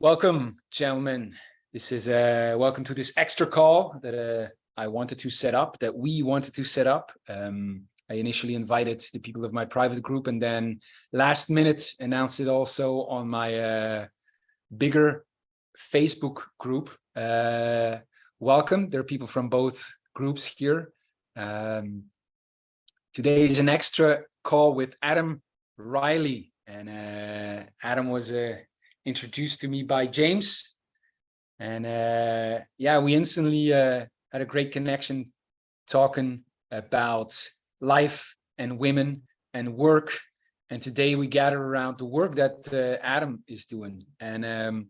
Welcome, gentlemen. This is welcome to this extra call that I wanted to set up, that we wanted to set up. I initially invited the people of my private group and then last minute announced it also on my bigger Facebook group. Welcome. There are people from both groups here. Today is an extra call with Adam Riley, and Adam was introduced to me by James, and yeah, we instantly had a great connection talking about life and women and work. And today we gather around the work that Adam is doing, and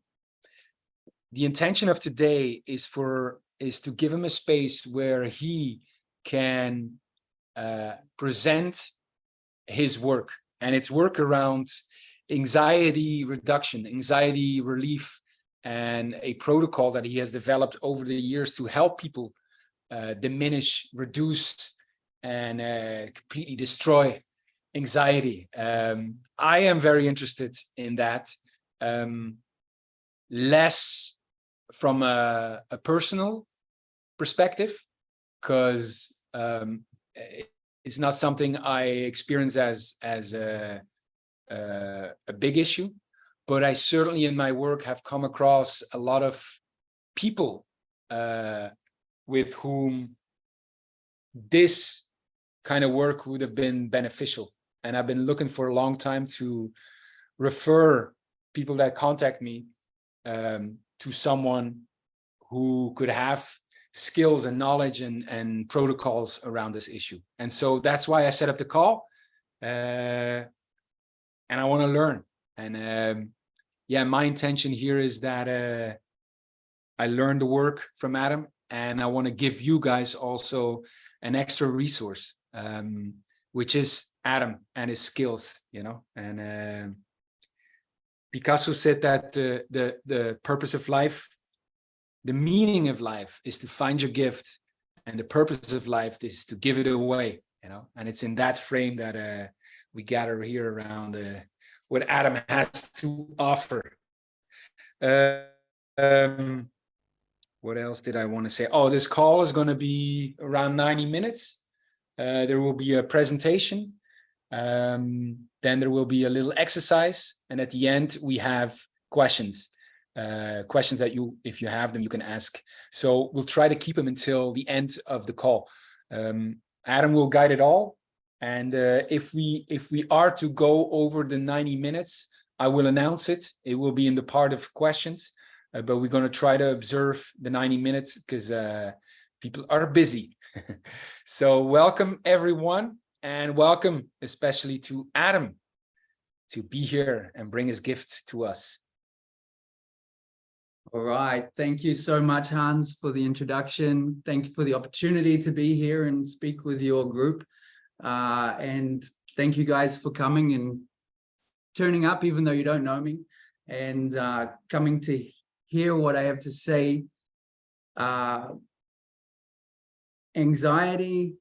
the intention of today is to give him a space where he can present his work, and it's work around anxiety reduction, anxiety relief, and a protocol that he has developed over the years to help people diminish, reduce, and completely destroy anxiety. I am very interested in that, less from a personal perspective, because it's not something I experience as a big issue, but I certainly in my work have come across a lot of people with whom this kind of work would have been beneficial. And I've been looking for a long time to refer people that contact me to someone who could have skills and knowledge and protocols around this issue. And so that's why I set up the call. And I want to learn. And yeah, my intention here is that I learned the work from Adam, and I want to give you guys also an extra resource, which is Adam and his skills, you know. And Picasso said that the purpose of life, the meaning of life, is to find your gift, and the purpose of life is to give it away, you know. And it's in that frame that we gather here around what Adam has to offer. What else did I want to say? Oh, this call is going to be around 90 minutes. There will be a presentation. Then there will be a little exercise. And at the end, we have questions. Questions that you, if you have them, you can ask. So we'll try to keep them until the end of the call. Adam will guide it all. And if we are to go over the 90 minutes, I will announce it. It will be in the part of questions, but we're going to try to observe the 90 minutes because people are busy. So welcome, everyone, and welcome especially to Adam to be here and bring his gift to us. All right. Thank you so much, Hans, for the introduction. Thank you for the opportunity to be here and speak with your group. And thank you guys for coming and turning up, even though you don't know me, and coming to hear what I have to say. Anxiety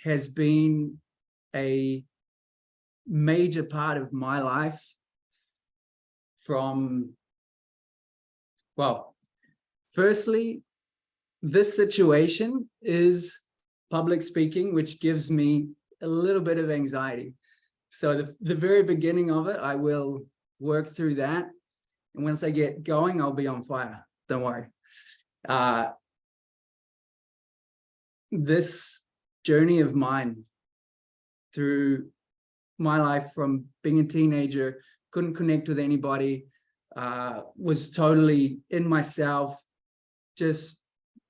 has been a major part of my life from, well, firstly, this situation is public speaking, which gives me a little bit of anxiety. So the very beginning of it, I will work through that. And once I get going, I'll be on fire. Don't worry. This journey of mine through my life, from being a teenager, couldn't connect with anybody, was totally in myself, just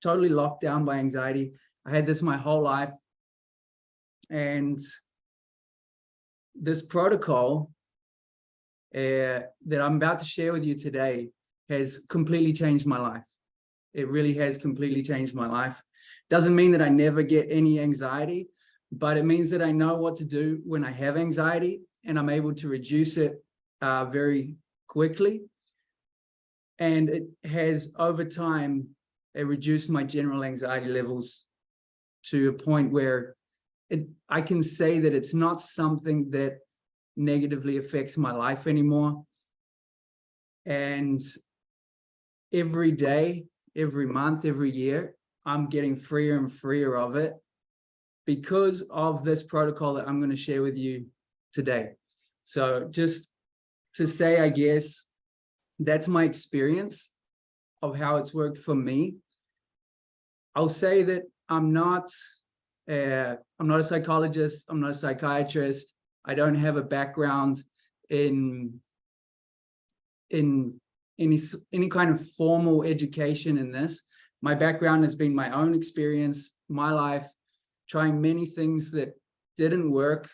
totally locked down by anxiety. I had this my whole life, and this protocol that I'm about to share with you today has completely changed my life. It really has completely changed my life. Doesn't mean that I never get any anxiety, but it means that I know what to do when I have anxiety, and I'm able to reduce it very quickly. And it has, over time, reduced my general anxiety levels to a point where I can say that it's not something that negatively affects my life anymore. And every day, every month, every year, I'm getting freer and freer of it because of this protocol that I'm going to share with you today. So just to say, I guess, that's my experience of how it's worked for me. I'll say that I'm not a psychologist. I'm not a psychiatrist. I don't have a background in any kind of formal education in this. My background has been my own experience, my life, trying many things that didn't work.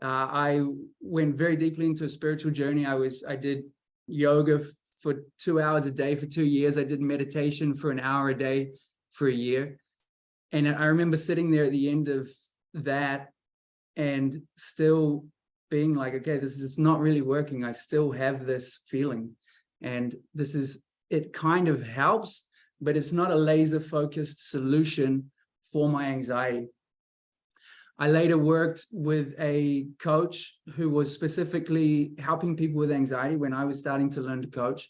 I went very deeply into a spiritual journey. I did yoga for 2 hours a day for 2 years. I did meditation for an hour a day for a year. And I remember sitting there at the end of that and still being like, okay, this is not really working. I still have this feeling. And it kind of helps, but it's not a laser focused solution for my anxiety. I later worked with a coach who was specifically helping people with anxiety when I was starting to learn to coach.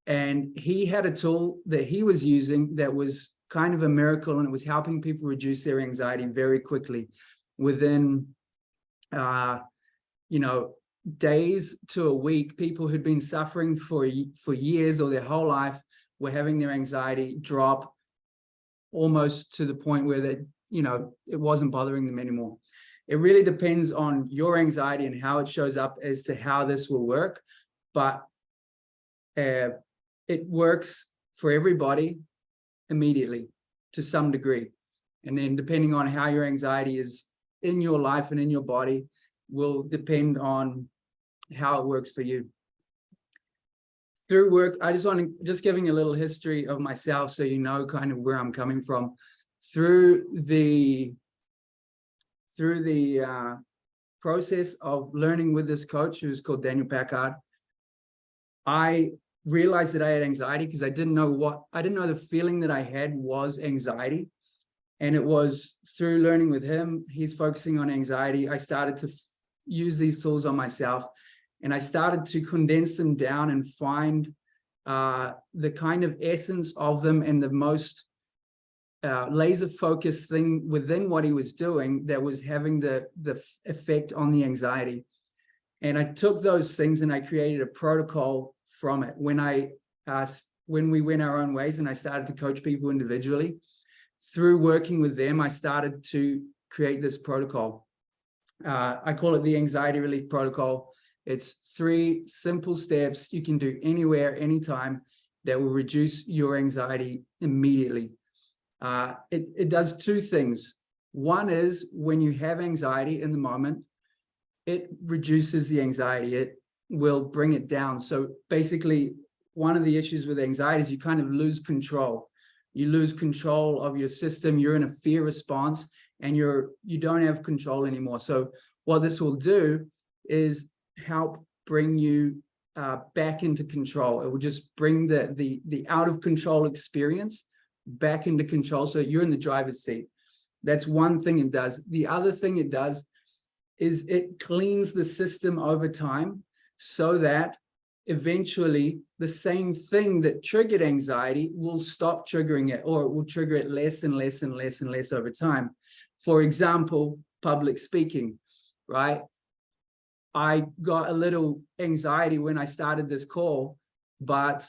And he had a tool that he was using that was kind of a miracle, and it was helping people reduce their anxiety very quickly within, days to a week. People who'd been suffering for years or their whole life were having their anxiety drop almost to the point where that, it wasn't bothering them anymore. It really depends on your anxiety and how it shows up as to how this will work. But it works for everybody immediately to some degree. And then depending on how your anxiety is in your life and in your body will depend on how it works for you. Through work, I just giving a little history of myself so you know kind of where I'm coming from. Through the process of learning with this coach who's called Daniel Packard, I realized that I had anxiety because I didn't know the feeling that I had was anxiety. And it was through learning with him, he's focusing on anxiety, I started to use these tools on myself, and I started to condense them down and find the kind of essence of them and the most laser focused thing within what he was doing that was having the effect on the anxiety. And I took those things and I created a protocol from it. When we went our own ways and I started to coach people individually, through working with them, I started to create this protocol. I call it the anxiety relief protocol. It's 3 simple steps you can do anywhere, anytime that will reduce your anxiety immediately. It does 2 things. One is when you have anxiety in the moment, it reduces the anxiety. It will bring it down. So basically, one of the issues with anxiety is you kind of lose control. You lose control of your system. You're in a fear response and you don't have control anymore. So what this will do is help bring you back into control. It will just bring the out of control experience back into control. So you're in the driver's seat. That's one thing it does. The other thing it does is it cleans the system over time so that eventually the same thing that triggered anxiety will stop triggering it, or it will trigger it less and less and less and less over time. For example, public speaking, right? I got a little anxiety when I started this call, but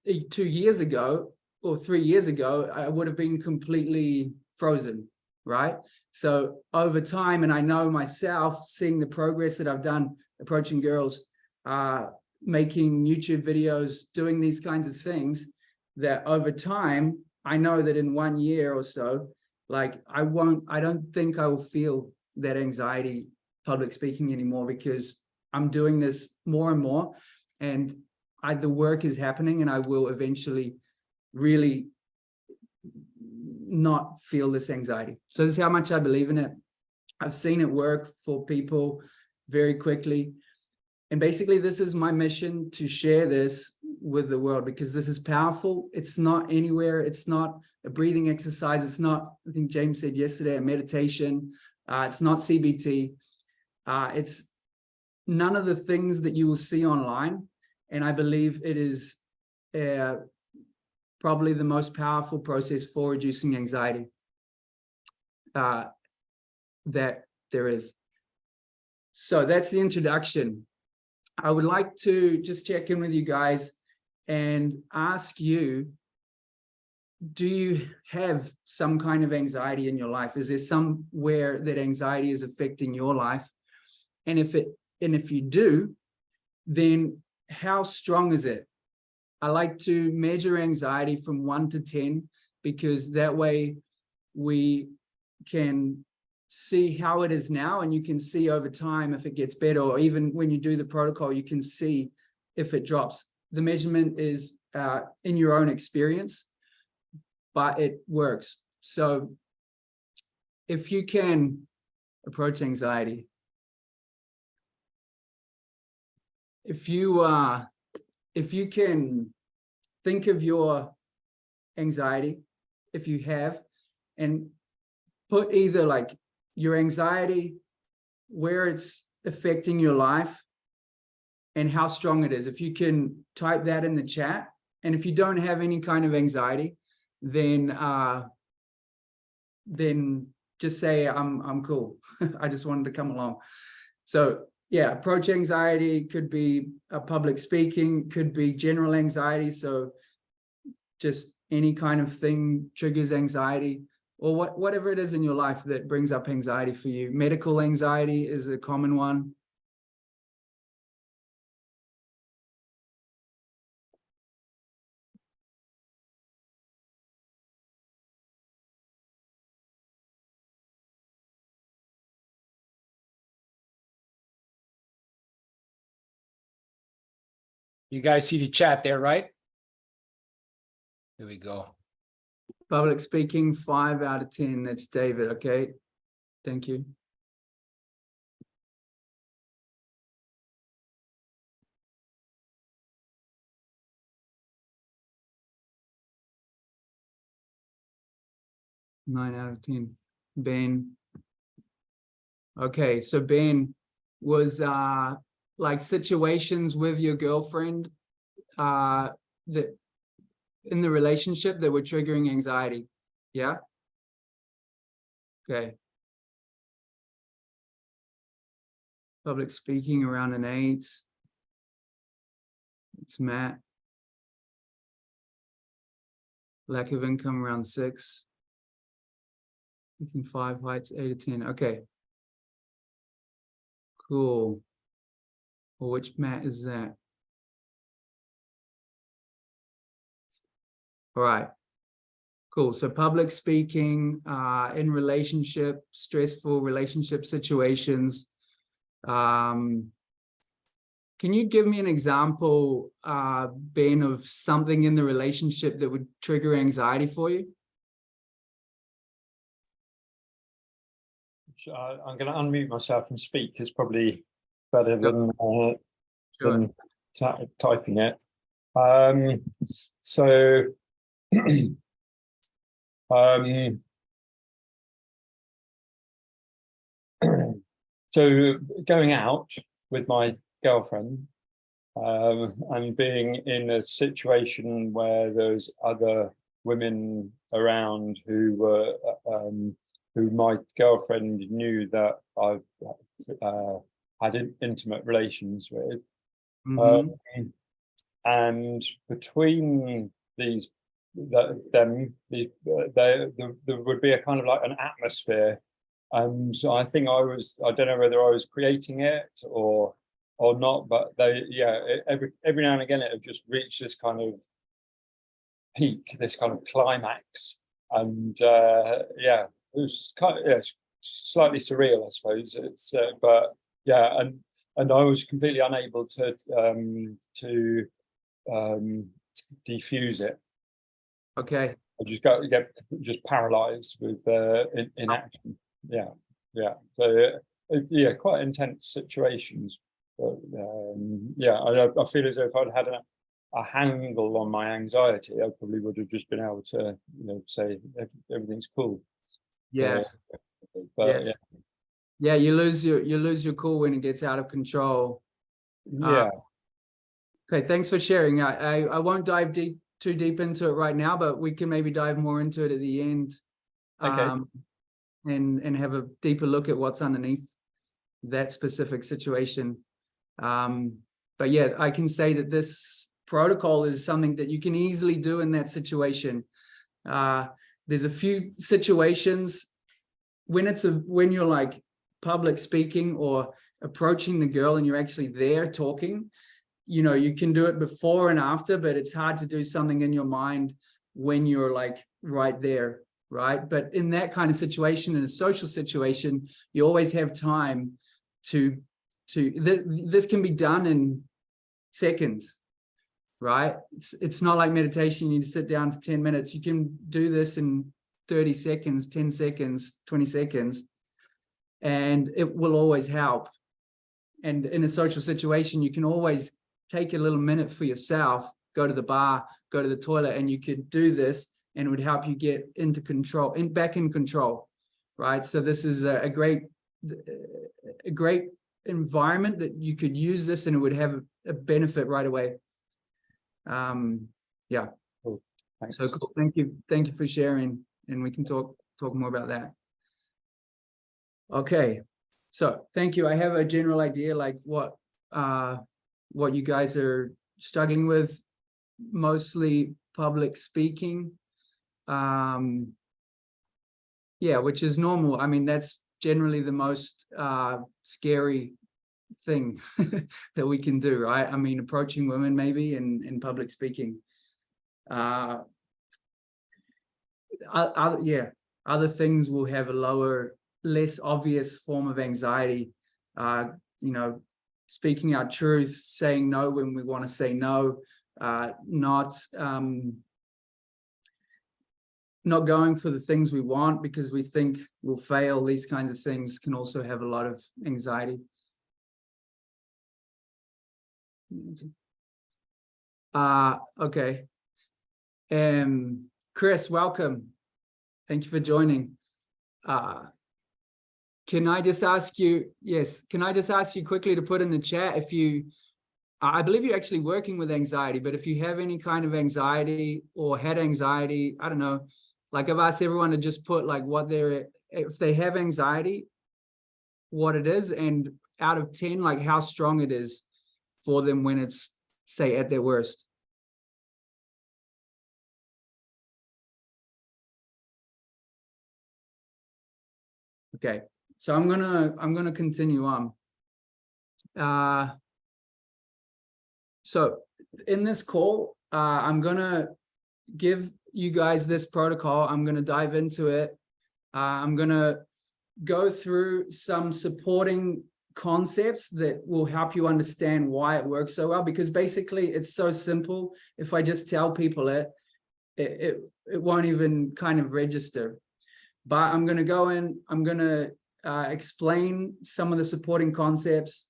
2 years ago or 3 years ago, I would have been completely frozen, right? So over time, and I know myself, seeing the progress that I've done approaching girls, making YouTube videos, doing these kinds of things, that over time, I know that in 1 year or so, like I don't think I will feel that anxiety public speaking anymore, because I'm doing this more and more, and the work is happening, and I will eventually really not feel this anxiety. So this is how much I believe in it. I've seen it work for people very quickly. And basically, this is my mission, to share this with the world, because this is powerful. It's not anywhere. It's not a breathing exercise. It's not, I think James said yesterday, a meditation. It's not CBT. It's none of the things that you will see online. And I believe it is probably the most powerful process for reducing anxiety that there is. So that's the introduction. I would like to just check in with you guys and ask you, do you have some kind of anxiety in your life? Is there somewhere that anxiety is affecting your life? And if you do, then how strong is it? I like to measure anxiety from 1 to 10, because that way we can see how it is now, and you can see over time if it gets better, or even when you do the protocol, you can see if it drops. The measurement is in your own experience, but it works. So if you can approach anxiety, if you can think of your anxiety, if you have, and put either like your anxiety, where it's affecting your life, and how strong it is. If you can type that in the chat, and if you don't have any kind of anxiety, then just say I'm cool. I just wanted to come along. So yeah, approach anxiety could be public speaking, could be general anxiety. So just any kind of thing triggers anxiety, or whatever it is in your life that brings up anxiety for you. Medical anxiety is a common one. You guys see the chat there, right? There we go. Public speaking, 5 out of 10. That's David. Okay. Thank you. Nine out of 10. Ben. Okay, so Ben, was like situations with your girlfriend that in the relationship that were triggering anxiety? Yeah. Okay. Public speaking around an 8. It's Matt. Lack of income around 6. Thinking 5, heights 8 to 10. Okay. Cool. Well, which Matt is that? All right. Cool. So public speaking in relationship, stressful relationship situations. Can you give me an example, Ben, of something in the relationship that would trigger anxiety for you? I'm going to unmute myself and speak. It's probably better than typing it. So so going out with my girlfriend and being in a situation where there's other women around who were who my girlfriend knew that I had intimate relations with. And between these, there would be a kind of like an atmosphere. And so I think I don't know whether I was creating it or not, but every now and again it would just reach this kind of peak, this kind of climax. And it was kind of, slightly surreal, I suppose. It's but yeah, and I was completely unable to defuse it. Okay. I just get paralyzed with inaction. Yeah. So quite intense situations. But I feel as though if I'd had a handle on my anxiety, I probably would have just been able to, say everything's cool. Yes. So, but yes. Yeah, you lose your cool when it gets out of control. Yeah. Okay, thanks for sharing. I won't dive too deep into it right now, but we can maybe dive more into it at the end. Okay. And have a deeper look at what's underneath that specific situation. But yeah, I can say that this protocol is something that you can easily do in that situation. There's a few situations when you're like public speaking or approaching the girl and you're actually there talking, you can do it before and after, but it's hard to do something in your mind when you're like right there, right? But in that kind of situation, in a social situation, you always have time to this can be done in seconds, right? It's not like meditation, you need to sit down for 10 minutes. You can do this in 30 seconds, 10 seconds, 20 seconds, and it will always help. And in a social situation, you can always take a little minute for yourself, go to the bar, go to the toilet, and you could do this, and it would help you get into control, back in control, right? So this is a great environment that you could use this, and it would have a benefit right away. Yeah. Cool. Thanks. So cool. Thank you for sharing, and we can talk more about that. Okay. So thank you. I have a general idea like what you guys are struggling with, mostly public speaking. Yeah, which is normal. I mean, that's generally the most scary thing that we can do, right? I mean, approaching women maybe in public speaking. Yeah, other things will have a less obvious form of anxiety. Speaking our truth, saying no when we want to say no, not going for the things we want because we think we'll fail. These kinds of things can also have a lot of anxiety. Okay. Chris, welcome. Thank you for joining. Can I just ask you, quickly to put in the chat if you, I believe you're actually working with anxiety, but if you have any kind of anxiety or had anxiety, I don't know, like I've asked everyone to just put like if they have anxiety, what it is, and out of 10, like how strong it is for them when it's, say, at their worst. Okay, so I'm gonna continue on. So in this call, I'm gonna give you guys this protocol. I'm gonna dive into it. I'm gonna go through some supporting concepts that will help you understand why it works so well, because basically it's so simple. If I just tell people it won't even kind of register. But I'm going to go in, I'm going to explain some of the supporting concepts.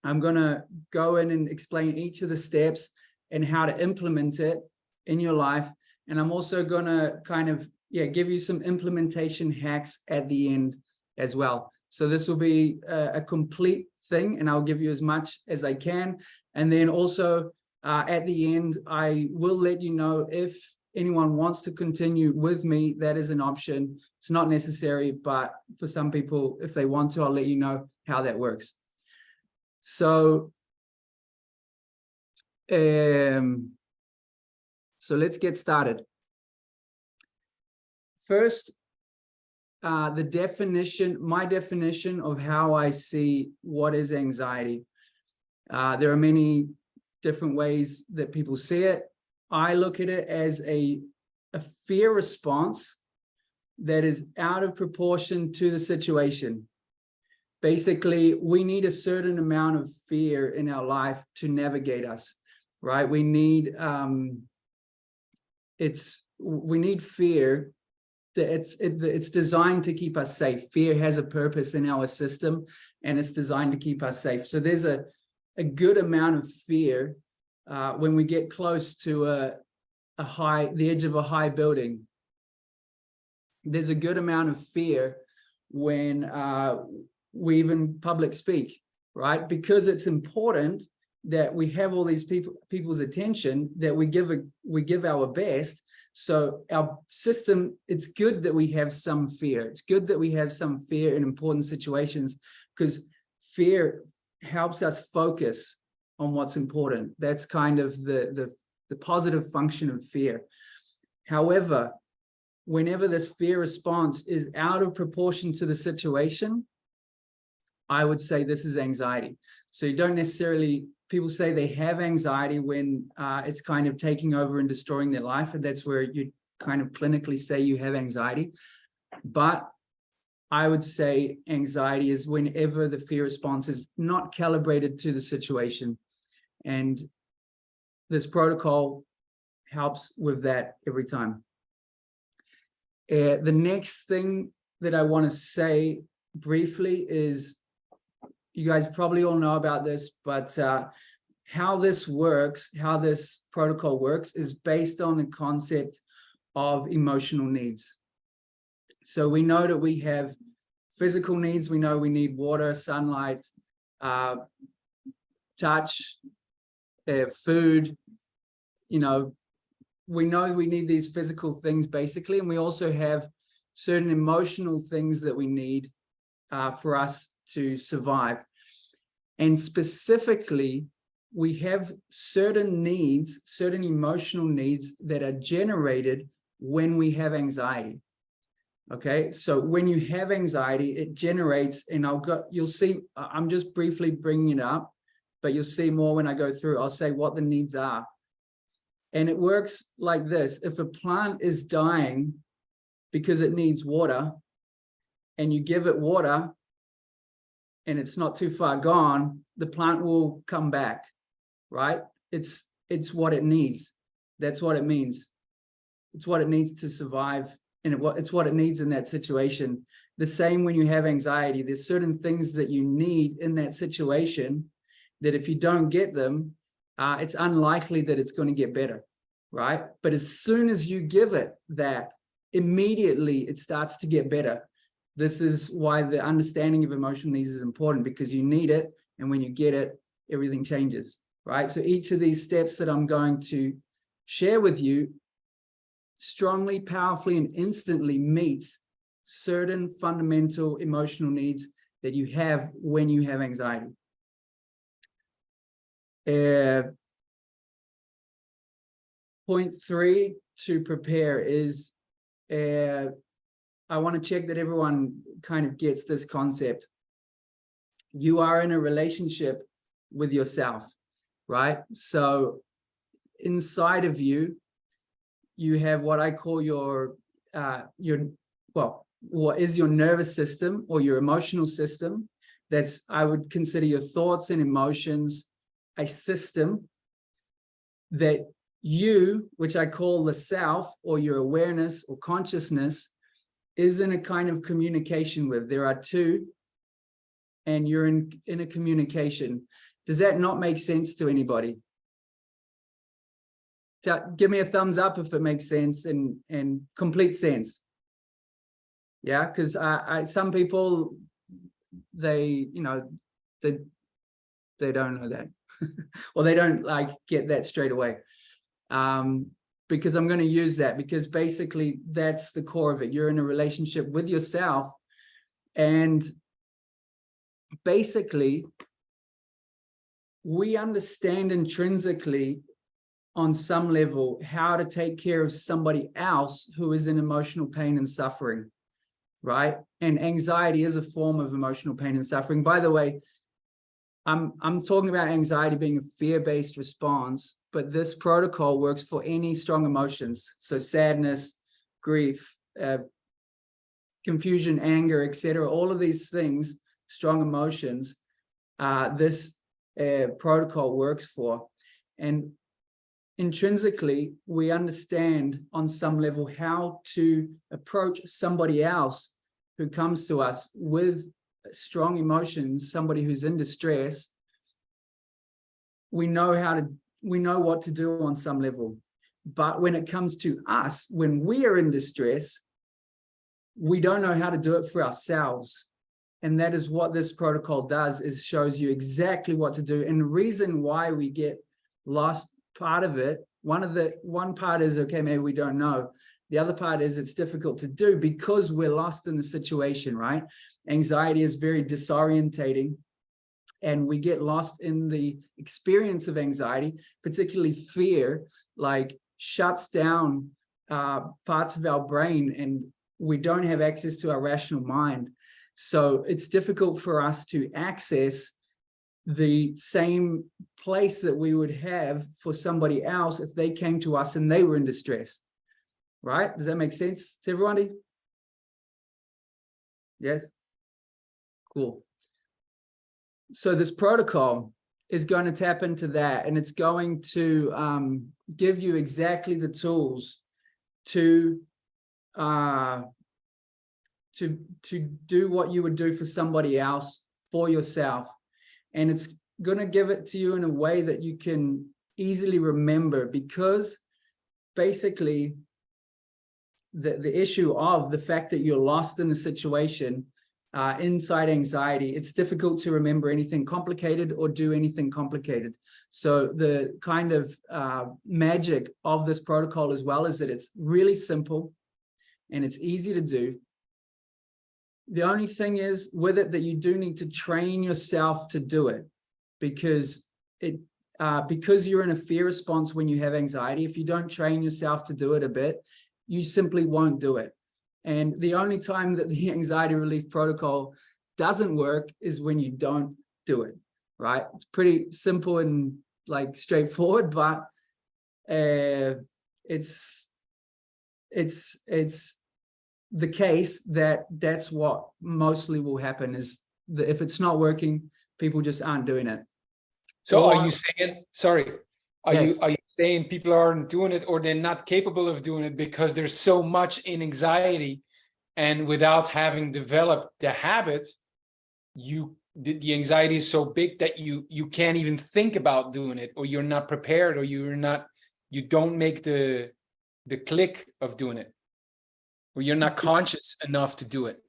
I'm going to go in and explain each of the steps and how to implement it in your life. And I'm also going to kind of, give you some implementation hacks at the end as well. So this will be a complete thing, and I'll give you as much as I can. And then also at the end, I will let you know if anyone wants to continue with me. That is an option. It's not necessary, but for some people, if they want to, I'll let you know how that works. So, so let's get started. First, my definition of how I see what is anxiety. There are many different ways that people see it. I look at it as a fear response that is out of proportion to the situation. Basically, we need a certain amount of fear in our life to navigate us, right? We need fear. It's designed to keep us safe. Fear has a purpose in our system, and it's designed to keep us safe. So there's a good amount of fear when we get close to the edge of a high building. There's a good amount of fear when we even public speak, right? Because it's important that we have all these people's attention, that we give our best. So our system, it's good that we have some fear. It's good that we have some fear in important situations, because fear helps us focus on what's important. That's kind of the positive function of fear. However, whenever this fear response is out of proportion to the situation, I would say this is anxiety. So you don't necessarily, people say they have anxiety when it's kind of taking over and destroying their life, and that's where you kind of clinically say you have anxiety. But I would say anxiety is whenever the fear response is not calibrated to the situation. And this protocol helps with that every time. The next thing that I want to say briefly is, you guys probably all know about this, but how this works, how this protocol works, is based on the concept of emotional needs. So we know that we have physical needs. We know we need water, sunlight, touch, food. You know we need these physical things basically, and we also have certain emotional things that we need for us to survive. And specifically, we have certain needs, certain emotional needs that are generated when we have anxiety. Okay, so when you have anxiety, it generates, and you'll see, I'm just briefly bringing it up, but you'll see more when I go through. I'll say what the needs are. And it works like this. If a plant is dying because it needs water, and you give it water, and it's not too far gone, the plant will come back, right? It's what it needs. That's what it means. It's what it needs to survive, and it's what it needs in that situation. The same when you have anxiety, there's certain things that you need in that situation that if you don't get them, it's unlikely that it's going to get better, right? But as soon as you give it that, immediately it starts to get better. This is why the understanding of emotional needs is important, because you need it, and when you get it, everything changes, right? So each of these steps that I'm going to share with you strongly, powerfully, and instantly meets certain fundamental emotional needs that you have when you have anxiety. Point 3 to prepare is, I want to check that everyone kind of gets this concept. You are in a relationship with yourself, right? So inside of you, you have what I call what is your nervous system or your emotional system. That's, I would consider your thoughts and emotions, a system that you, which I call the self or your awareness or consciousness, is in a kind of communication with. There are two, and you're in a communication. Does that not make sense to anybody? Give me a thumbs up if it makes sense and complete sense. Yeah, because some people, they don't know that or they don't get that straight away. Because I'm going to use that, because basically that's the core of it. You're in a relationship with yourself, and basically we understand intrinsically on some level how to take care of somebody else who is in emotional pain and suffering, right? And anxiety is a form of emotional pain and suffering. By the way, I'm talking about anxiety being a fear-based response, but this protocol works for any strong emotions. So sadness, grief, confusion, anger, etc. All of these things, strong emotions, this protocol works for. And intrinsically, we understand on some level how to approach somebody else who comes to us with strong emotions, somebody who's in distress. We know what to do on some level. But when it comes to us, when we are in distress, we don't know how to do it for ourselves. And that is what this protocol does, is shows you exactly what to do. And the reason why we get lost, part of it, one part is, okay, maybe we don't know. The other part is it's difficult to do because we're lost in the situation, right? Anxiety is very disorientating, and we get lost in the experience of anxiety, particularly fear, like shuts down parts of our brain, and we don't have access to our rational mind. So it's difficult for us to access the same place that we would have for somebody else if they came to us and they were in distress, right? Does that make sense to everybody? Yes? Cool. So this protocol is going to tap into that, and it's going to give you exactly the tools to do what you would do for somebody else for yourself. And it's going to give it to you in a way that you can easily remember, because basically the issue of the fact that you're lost in a situation inside anxiety, it's difficult to remember anything complicated or do anything complicated. So the kind of magic of this protocol as well is that it's really simple and it's easy to do. The only thing is with it that you do need to train yourself to do it, because you're in a fear response when you have anxiety. If you don't train yourself to do it a bit, you simply won't do it. And the only time that the anxiety relief protocol doesn't work is when you don't do it, right? It's pretty simple and like straightforward, but it's the case that that's what mostly will happen, is that if it's not working, people just aren't doing it. So are you saying, sorry, are Yes. you saying people aren't doing it, or they're not capable of doing it because there's so much in anxiety, and without having developed the habit, the anxiety is so big that you can't even think about doing it, or you're not prepared, or you don't make the click of doing it, or you're not conscious enough to do it?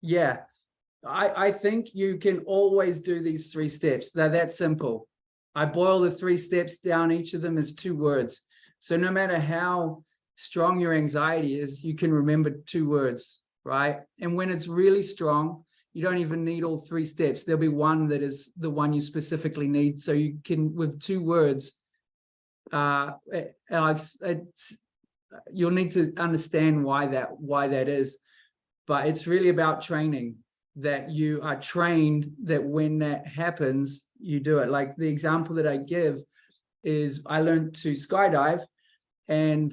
Yeah, I think you can always do these 3 steps. They're that simple. I boil the 3 steps down. Each of them is 2 words. So no matter how strong your anxiety is, you can remember 2 words, right? And when it's really strong, you don't even need all 3 steps. There'll be one that is the one you specifically need. So you can, with 2 words, you'll need to understand why that is. But it's really about training, that you are trained that when that happens, you do it. Like the example that I give is I learned to skydive, and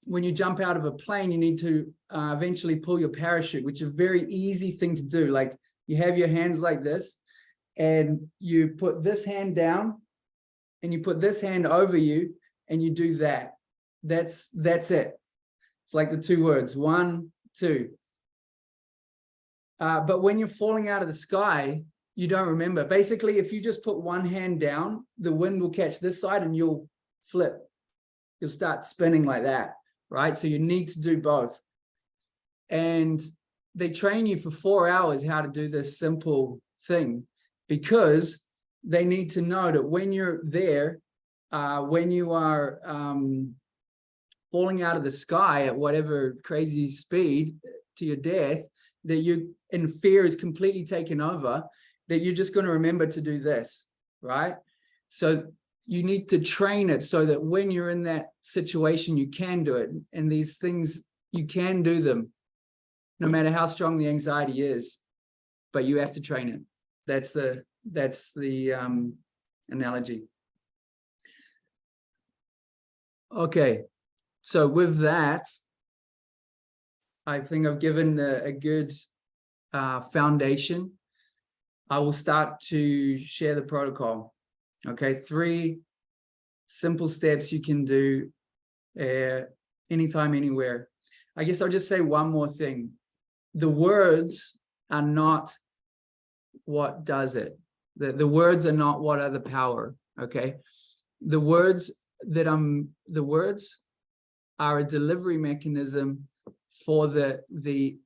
when you jump out of a plane, you need to eventually pull your parachute, which is a very easy thing to do. Like you have your hands like this, and you put this hand down, and you put this hand over you, and you do that. That's it. It's like the 2 words, 1, 2. But when you're falling out of the sky, you don't remember. Basically, if you just put one hand down, the wind will catch this side and you'll flip. You'll start spinning like that, right? So you need to do both. And they train you for 4 hours how to do this simple thing, because they need to know that when you're there, when you are falling out of the sky at whatever crazy speed to your death, that you, and fear is completely taken over, that you're just going to remember to do this, right? So you need to train it so that when you're in that situation, you can do it. And these things, you can do them, no matter how strong the anxiety is, but you have to train it. That's the analogy. Okay, so with that, I think I've given a good foundation. I will start to share the protocol. Okay, 3 simple steps you can do anytime, anywhere. I guess I'll just say one more thing. The words are not what does it. The words are not what are the power. Okay, the words are a delivery mechanism for the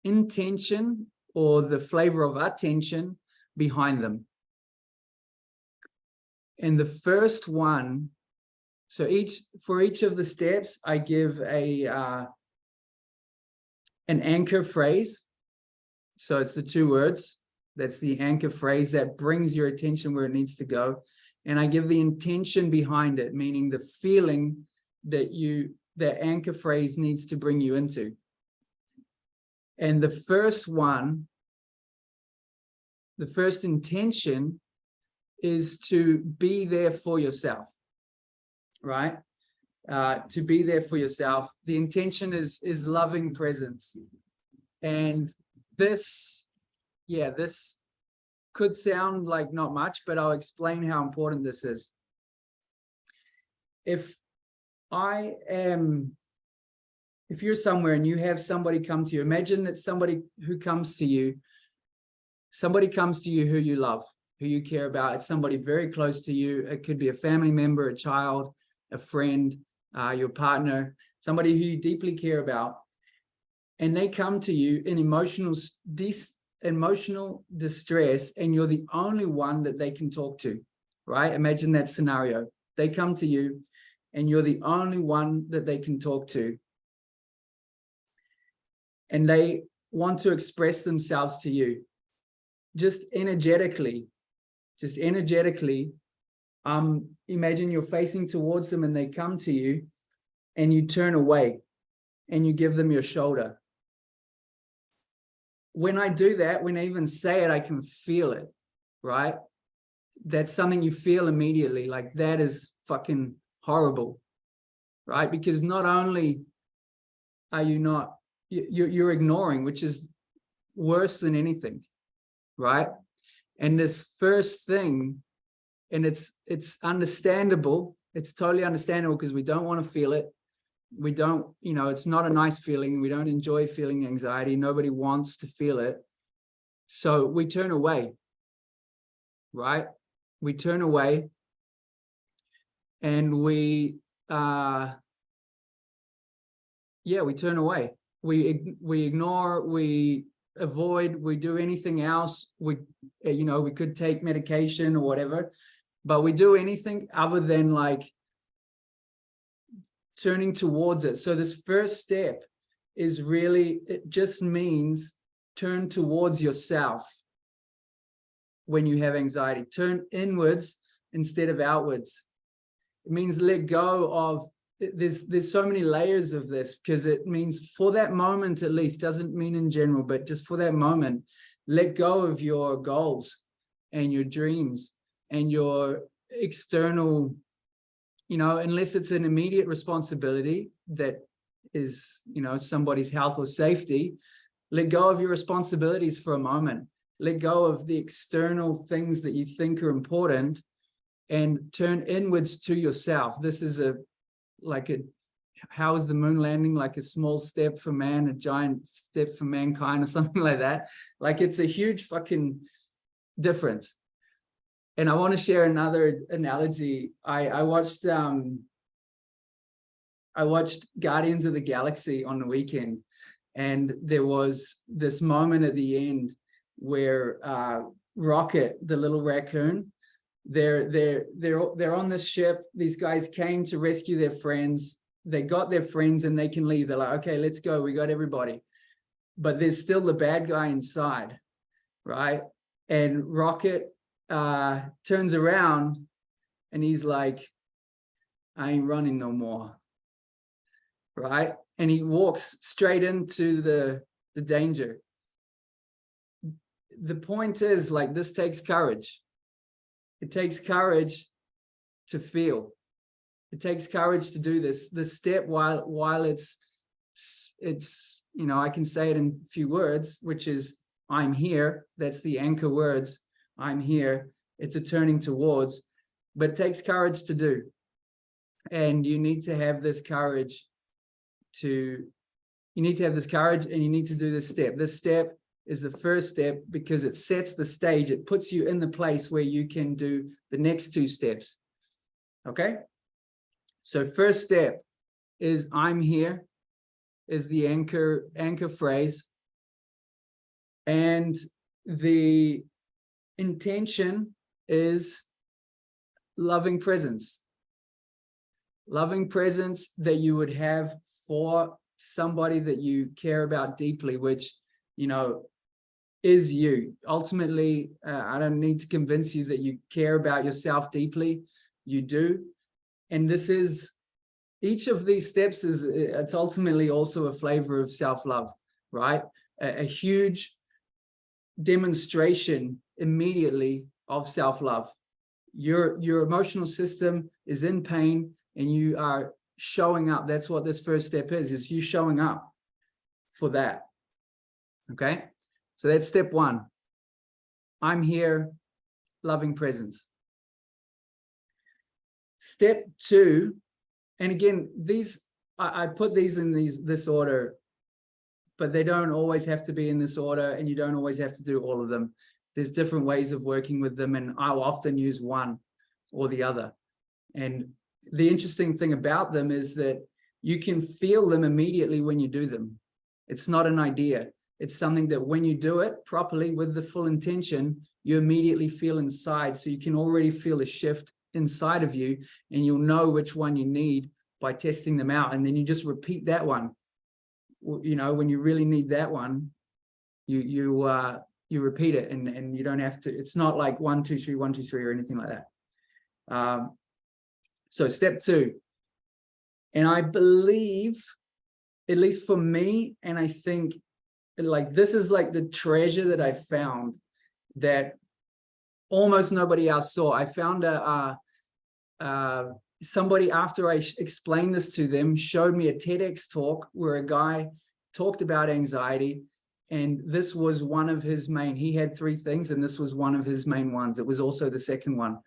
intention or the flavor of attention behind them. And the first one, so for each of the steps, I give an anchor phrase. So it's the 2 words. That's the anchor phrase that brings your attention where it needs to go. And I give the intention behind it, meaning the feeling that that anchor phrase needs to bring you into. And the first one, the first intention is to be there for yourself, right? To be there for yourself. The intention is loving presence. And this could sound like not much, but I'll explain how important this is. If you're somewhere and you have somebody come to you, imagine that somebody comes to you who you love, who you care about. It's somebody very close to you. It could be a family member, a child, a friend, your partner, somebody who you deeply care about. And they come to you in emotional distress, and you're the only one that they can talk to, right? Imagine that scenario. They come to you and you're the only one that they can talk to. And they want to express themselves to you. Just energetically, imagine you're facing towards them and they come to you and you turn away and you give them your shoulder. When I do that, when I even say it, I can feel it, right? That's something you feel immediately, like that is fucking horrible, right? Because not only are you're ignoring, which is worse than anything, right? And this first thing, and it's understandable, it's totally understandable because we don't want to feel it. We don't, it's not a nice feeling. We don't enjoy feeling anxiety. Nobody wants to feel it. So we turn away, right? We turn away and we turn away. We ignore, we avoid, we do anything else. We could take medication or whatever, but we do anything other than like turning towards it. So this first step is really, it just means turn towards yourself. When you have anxiety, turn inwards instead of outwards. It means let go of, there's so many layers of this, because it means for that moment, at least, doesn't mean in general, but just for that moment, let go of your goals and your dreams and your external, unless it's an immediate responsibility that is, somebody's health or safety, let go of your responsibilities for a moment. Let go of the external things that you think are important and turn inwards to yourself. This is how is the moon landing? Like a small step for man, a giant step for mankind, or something like that. Like it's a huge fucking difference. And I want to share another analogy. I watched Guardians of the Galaxy on the weekend, and there was this moment at the end where Rocket, the little raccoon, they're on this ship. These guys came to rescue their friends. They got their friends and they can leave. They're like, okay, let's go. We got everybody. But there's still the bad guy inside, right? And Rocket turns around and he's like, I ain't running no more, right? And he walks straight into the danger. The point is, like, this takes courage. It takes courage to feel. It takes courage to do this step while it's I can say it in a few words, which is I'm here. That's the anchor words. I'm here. It's a turning towards, but it takes courage to do. And you need to have this courage and you need to do this step. This step is the first step because it sets the stage. It puts you in the place where you can do the next two steps. Okay? So first step is I'm here, is the anchor phrase. And the intention is loving presence. Loving presence that you would have for somebody that you care about deeply, which, you know, is you. Ultimately, I don't need to convince you that you care about yourself deeply. You do. And this is, each of these steps is, it's ultimately also a flavor of self-love, right? A huge demonstration immediately of self-love. Your emotional system is in pain and you are showing up. That's what this first step is you showing up for that. Okay, so that's step one. I'm here, loving presence. Step two, and again, these I put these in this order, but they don't always have to be in this order, and you don't always have to do all of them. There's different ways of working with them, and I'll often use one or the other. And the interesting thing about them is that you can feel them immediately when you do them. It's not an idea. It's something that when you do it properly with the full intention, you immediately feel inside. So you can already feel a shift inside of you, and you'll know which one you need by testing them out. And then you just repeat that one. You know, when you really need that one, you repeat it, and you don't have to. It's not like 1, 2, 3, 1, 2, 3 or anything like that. So step two, and I believe, at least for me, and I think like this is like the treasure that I found that almost nobody else saw. I found somebody, after I explained this to them, showed me a TEDx talk where a guy talked about anxiety, and this was one of his main, he had 3 things, and this was one of his main ones. It was also the second one.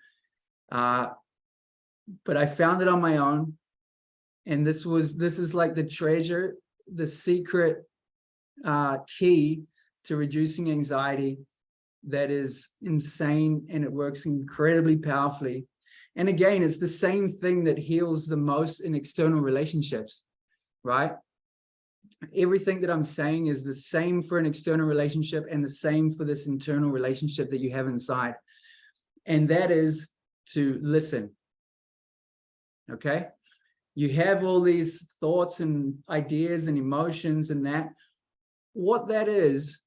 But I found it on my own, and this is like the treasure, the secret key to reducing anxiety that is insane, and it works incredibly powerfully. And again, it's the same thing that heals the most in external relationships, right? Everything that I'm saying is the same for an external relationship and the same for this internal relationship that you have inside. And that is to listen. Okay? You have all these thoughts and ideas and emotions and that. What that is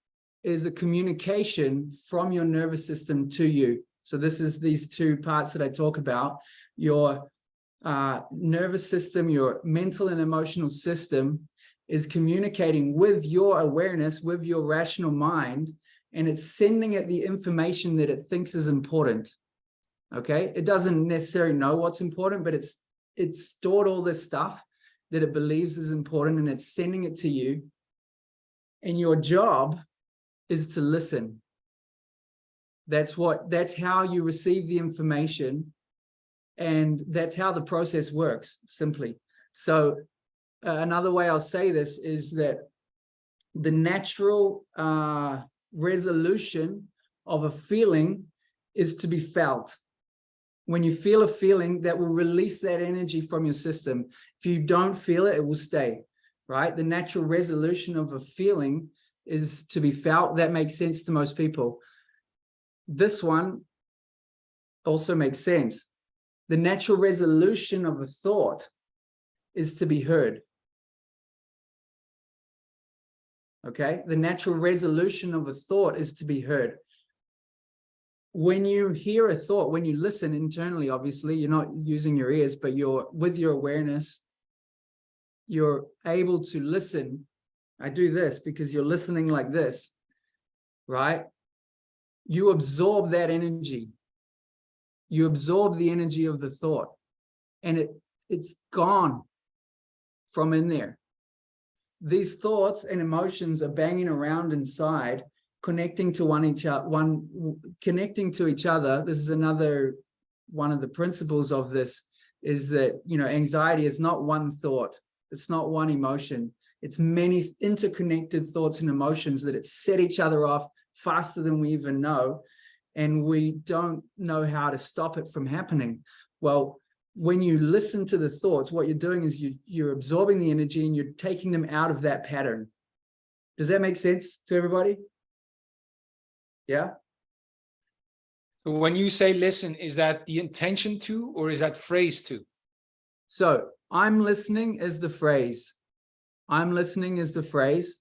a communication from your nervous system to you. So this is these 2 parts that I talk about. Your nervous system, your mental and emotional system is communicating with your awareness, with your rational mind, and it's sending it the information that it thinks is important. Okay? It doesn't necessarily know what's important, but it's stored all this stuff that it believes is important, and it's sending it to you. And your job is to listen. That's how you receive the information, and that's how the process works, simply. So another way I'll say this is that the natural resolution of a feeling is to be felt. When you feel a feeling, that will release that energy from your system. If you don't feel it, it will stay, right? The natural resolution of a feeling is to be felt. That makes sense to most people. This one also makes sense. The natural resolution of a thought is to be heard. Okay? The natural resolution of a thought is to be heard. When you hear a thought, when you listen internally, obviously, you're not using your ears, but you're with your awareness, you're able to listen. I do this because you're listening like this, right? You absorb that energy. You absorb the energy of the thought, and it's gone from in there. These thoughts and emotions are banging around inside, connecting to connecting to each other. This is another one of the principles of this, is that, you know, anxiety is not one thought. It's not one emotion. It's many interconnected thoughts and emotions that it set each other off faster than we even know. And we don't know how to stop it from happening. Well, when you listen to the thoughts, what you're doing is you're absorbing the energy and you're taking them out of that pattern. Does that make sense to everybody? Yeah. When you say listen, is that the intention to, or is that phrase to? So I'm listening is the phrase. I'm listening is the phrase.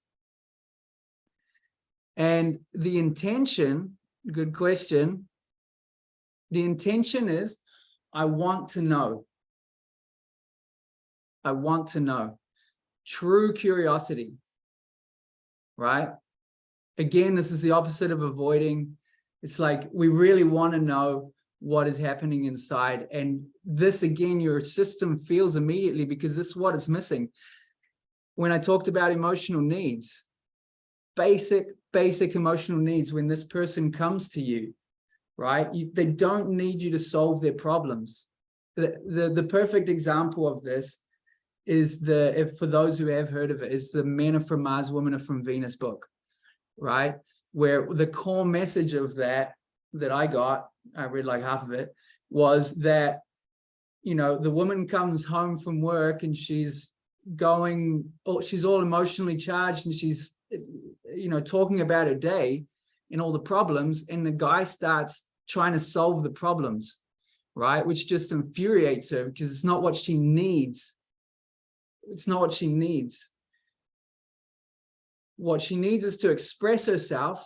And the intention, good question. The intention is, I want to know. I want to know. True curiosity, right? Again, this is the opposite of avoiding. It's like, we really want to know what is happening inside. And this, again, your system feels immediately, because this is what it's missing. When I talked about emotional needs, basic emotional needs, when this person comes to you, right? They don't need you to solve their problems. The perfect example of this is for those who have heard of it, is the Men Are From Mars, Women Are From Venus book, right? Where the core message of that I read like half of it, was that, you know, the woman comes home from work and she's all emotionally charged, and she's, you know, talking about her day and all the problems, and the guy starts trying to solve the problems, right? Which just infuriates her, because it's not what she needs. It's not what she needs. What she needs is to express herself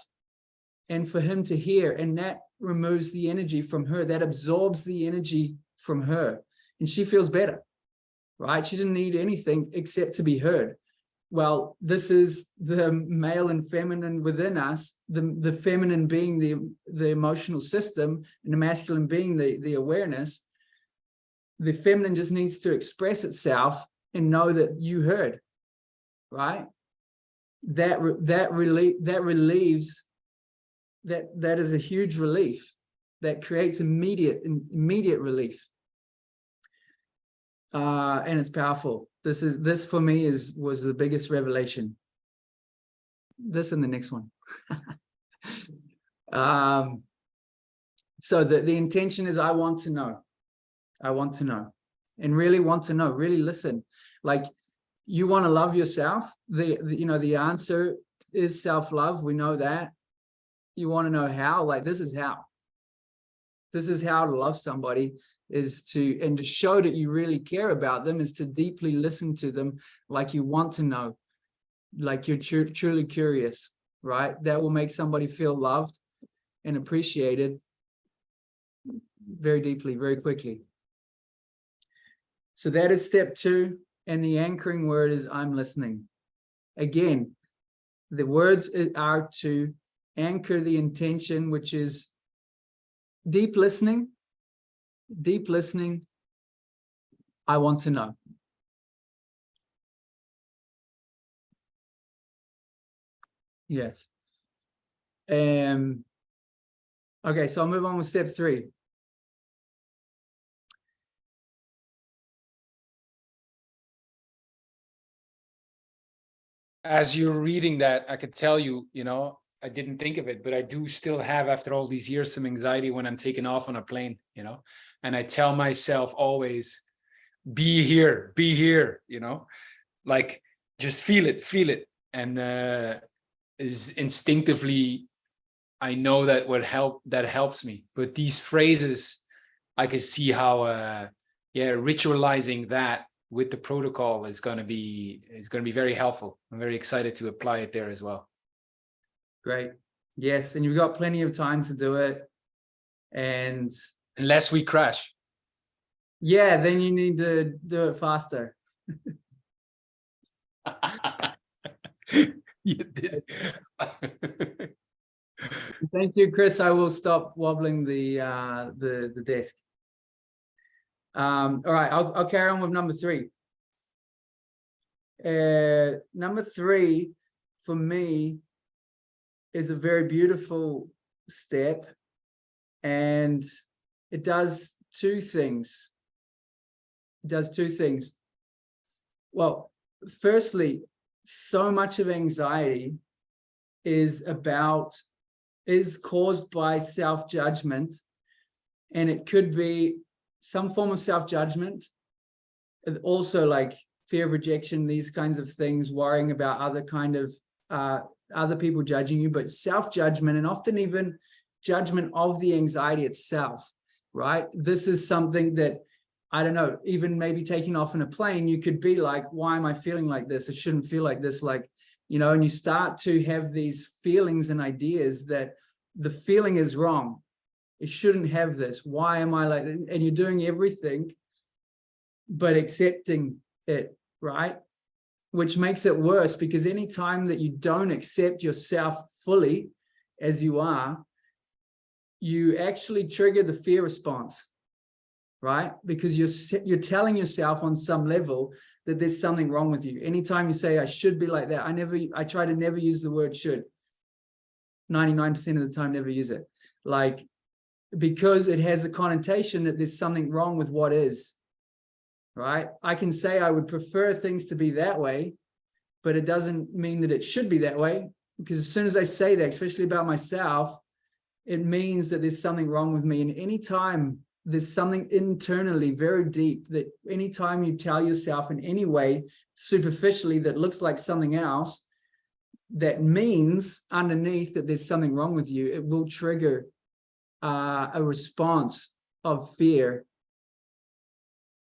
and for him to hear, and that removes the energy from her, that absorbs the energy from her, and she feels better, right? She didn't need anything except to be heard. Well, this is the male and feminine within us, the feminine being the emotional system, and the masculine being the awareness. The feminine just needs to express itself and know that you heard, right? That relieves, that is a huge relief. That creates immediate relief. And it's powerful. This for me was the biggest revelation. This and the next one. So the intention is, I want to know. I want to know, and really want to know, really listen. Like, you want to love yourself. The answer is self-love. We know that. You want to know how? Like, this is how. This is how to love somebody, and to show that you really care about them, is to deeply listen to them, like you want to know, like you're truly curious, right? That will make somebody feel loved and appreciated very deeply, very quickly. So that is step 2. And the anchoring word is, I'm listening. Again, the words are to anchor the intention, which is deep listening. Deep listening. I want to know. Yes. Okay, so I'll move on with step 3. As you're reading that, I could tell you, I didn't think of it, but I do still have, after all these years, some anxiety when I'm taking off on a plane, and I tell myself always, be here, like, just feel it. And is instinctively, I know that helps me. But these phrases, I can see how, ritualizing that with the protocol is going to be very helpful. I'm very excited to apply it there as well. Great. Yes, and you've got plenty of time to do it. And unless we crash. Yeah, then you need to do it faster. You did. Thank you, Chris. I will stop wobbling the desk. All right, I'll carry on with number 3. Number 3 for me is a very beautiful step, and it does 2 things. It does 2 things. Well, firstly, so much of anxiety is caused by self-judgment, and it could be some form of self-judgment, and also like fear of rejection, these kinds of things, worrying about other kind of other people judging you, but self-judgment, and often even judgment of the anxiety itself, right? This is something that, I don't know, even maybe taking off in a plane, you could be like, why am I feeling like this? It shouldn't feel like this. Like, you know, and you start to have these feelings and ideas that the feeling is wrong. It shouldn't have this. Why am I like, and you're doing everything but accepting it, right? Which makes it worse, because any time that you don't accept yourself fully as you are, you actually trigger the fear response, right? Because you're telling yourself on some level that there's something wrong with you. Anytime you say, I should be like that, I try to never use the word should. 99% of the time, never use it. Like, because it has the connotation that there's something wrong with what is, right? I can say I would prefer things to be that way, but it doesn't mean that it should be that way. Because as soon as I say that, especially about myself, it means that there's something wrong with me. And anytime there's something internally very deep, that anytime you tell yourself in any way superficially that looks like something else, that means underneath that there's something wrong with you, it will trigger a response of fear.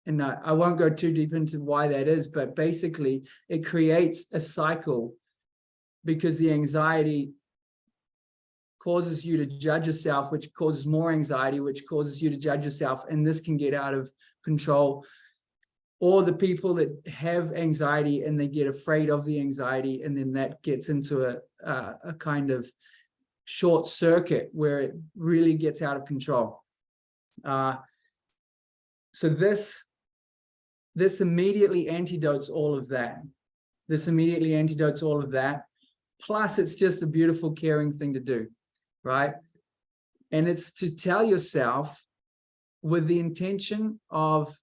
And I won't go too deep into why that is, but basically it creates a cycle, because the anxiety causes you to judge yourself, which causes more anxiety, which causes you to judge yourself, and this can get out of control. Or the people that have anxiety and they get afraid of the anxiety, and then that gets into a kind of short circuit where it really gets out of control. So this immediately antidotes all of that. This immediately antidotes all of that. Plus, it's just a beautiful, caring thing to do, right? And it's to tell yourself with the intention of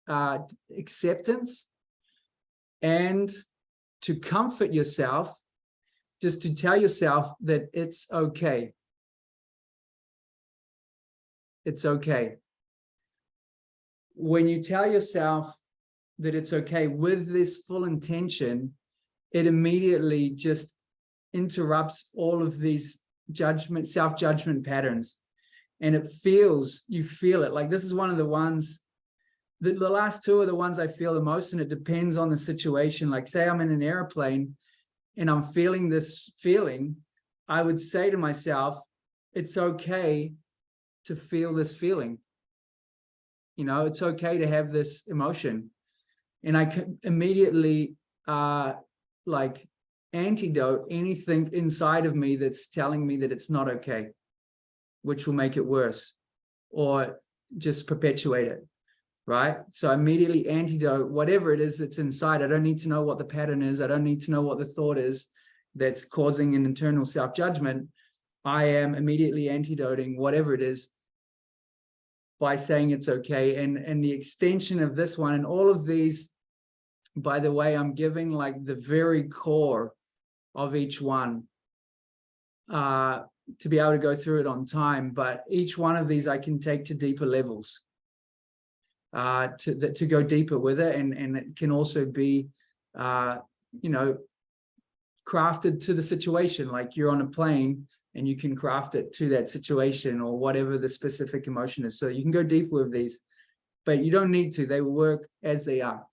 acceptance, and to comfort yourself, just to tell yourself that it's okay. It's okay. When you tell yourself that it's okay with this full intention, it immediately just interrupts all of these self-judgment patterns. And you feel it. Like, this is one of the ones, the last two are the ones I feel the most, and it depends on the situation. Like, say I'm in an airplane and I'm feeling this feeling, I would say to myself, it's okay to feel this feeling. You know, it's okay to have this emotion. And I can immediately like antidote anything inside of me that's telling me that it's not okay, which will make it worse or just perpetuate it, right? So I immediately antidote whatever it is that's inside. I don't need to know what the pattern is. I don't need to know what the thought is that's causing an internal self-judgment. I am immediately antidoting whatever it is by saying it's okay. And the extension of this one, and all of these, by the way, I'm giving like the very core of each one to be able to go through it on time. But each one of these I can take to deeper levels, to go deeper with it. And it can also be, you know, crafted to the situation. Like, you're on a plane and you can craft it to that situation or whatever the specific emotion is. So you can go deeper with these, but you don't need to. They will work as they are.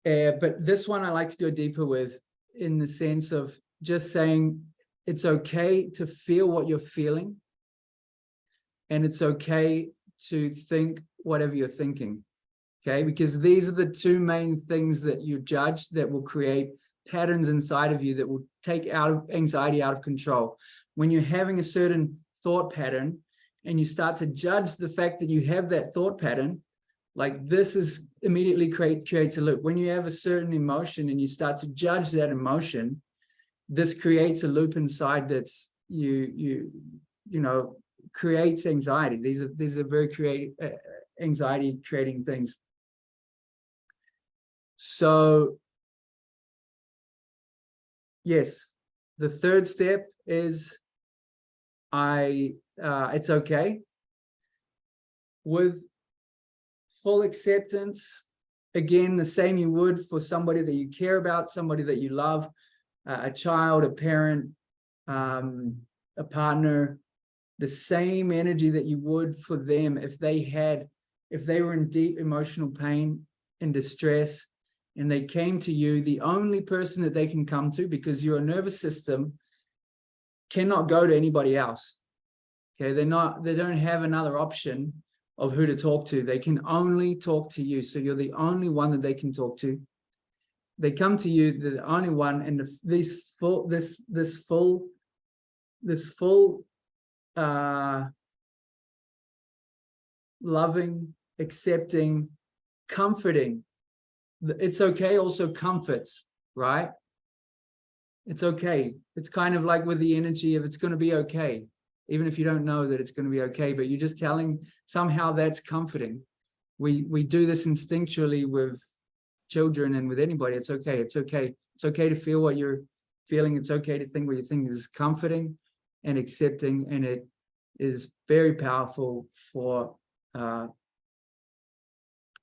But this one I like to go deeper with, in the sense of just saying it's okay to feel what you're feeling, and it's okay to think whatever you're thinking, okay? Because these are the two main things that you judge that will create patterns inside of you that will take anxiety out of control. When you're having a certain thought pattern and you start to judge the fact that you have that thought pattern, like, this is immediately creates a loop. When you have a certain emotion and you start to judge that emotion, this creates a loop inside that's you know, creates anxiety. These are very anxiety creating things. So yes, the third step is it's okay. With full acceptance again, the same you would for somebody that you care about, somebody that you love, a child, a parent, a partner, the same energy that you would for them if they were in deep emotional pain and distress, and they came to you, the only person that they can come to, because your nervous system cannot go to anybody else. Okay, they don't have another option of who to talk to. They can only talk to you. So you're the only one that they can talk to. They come to you, the only one, and this full loving, accepting, comforting. It's okay also comforts, right? It's okay. It's kind of like with the energy of it's going to be okay, even if you don't know that it's going to be okay, but you're just telling, somehow that's comforting. We do this instinctually with children and with anybody. It's okay. It's okay. It's okay to feel what you're feeling. It's okay to think what you're thinking. Is comforting and accepting, and it is very powerful for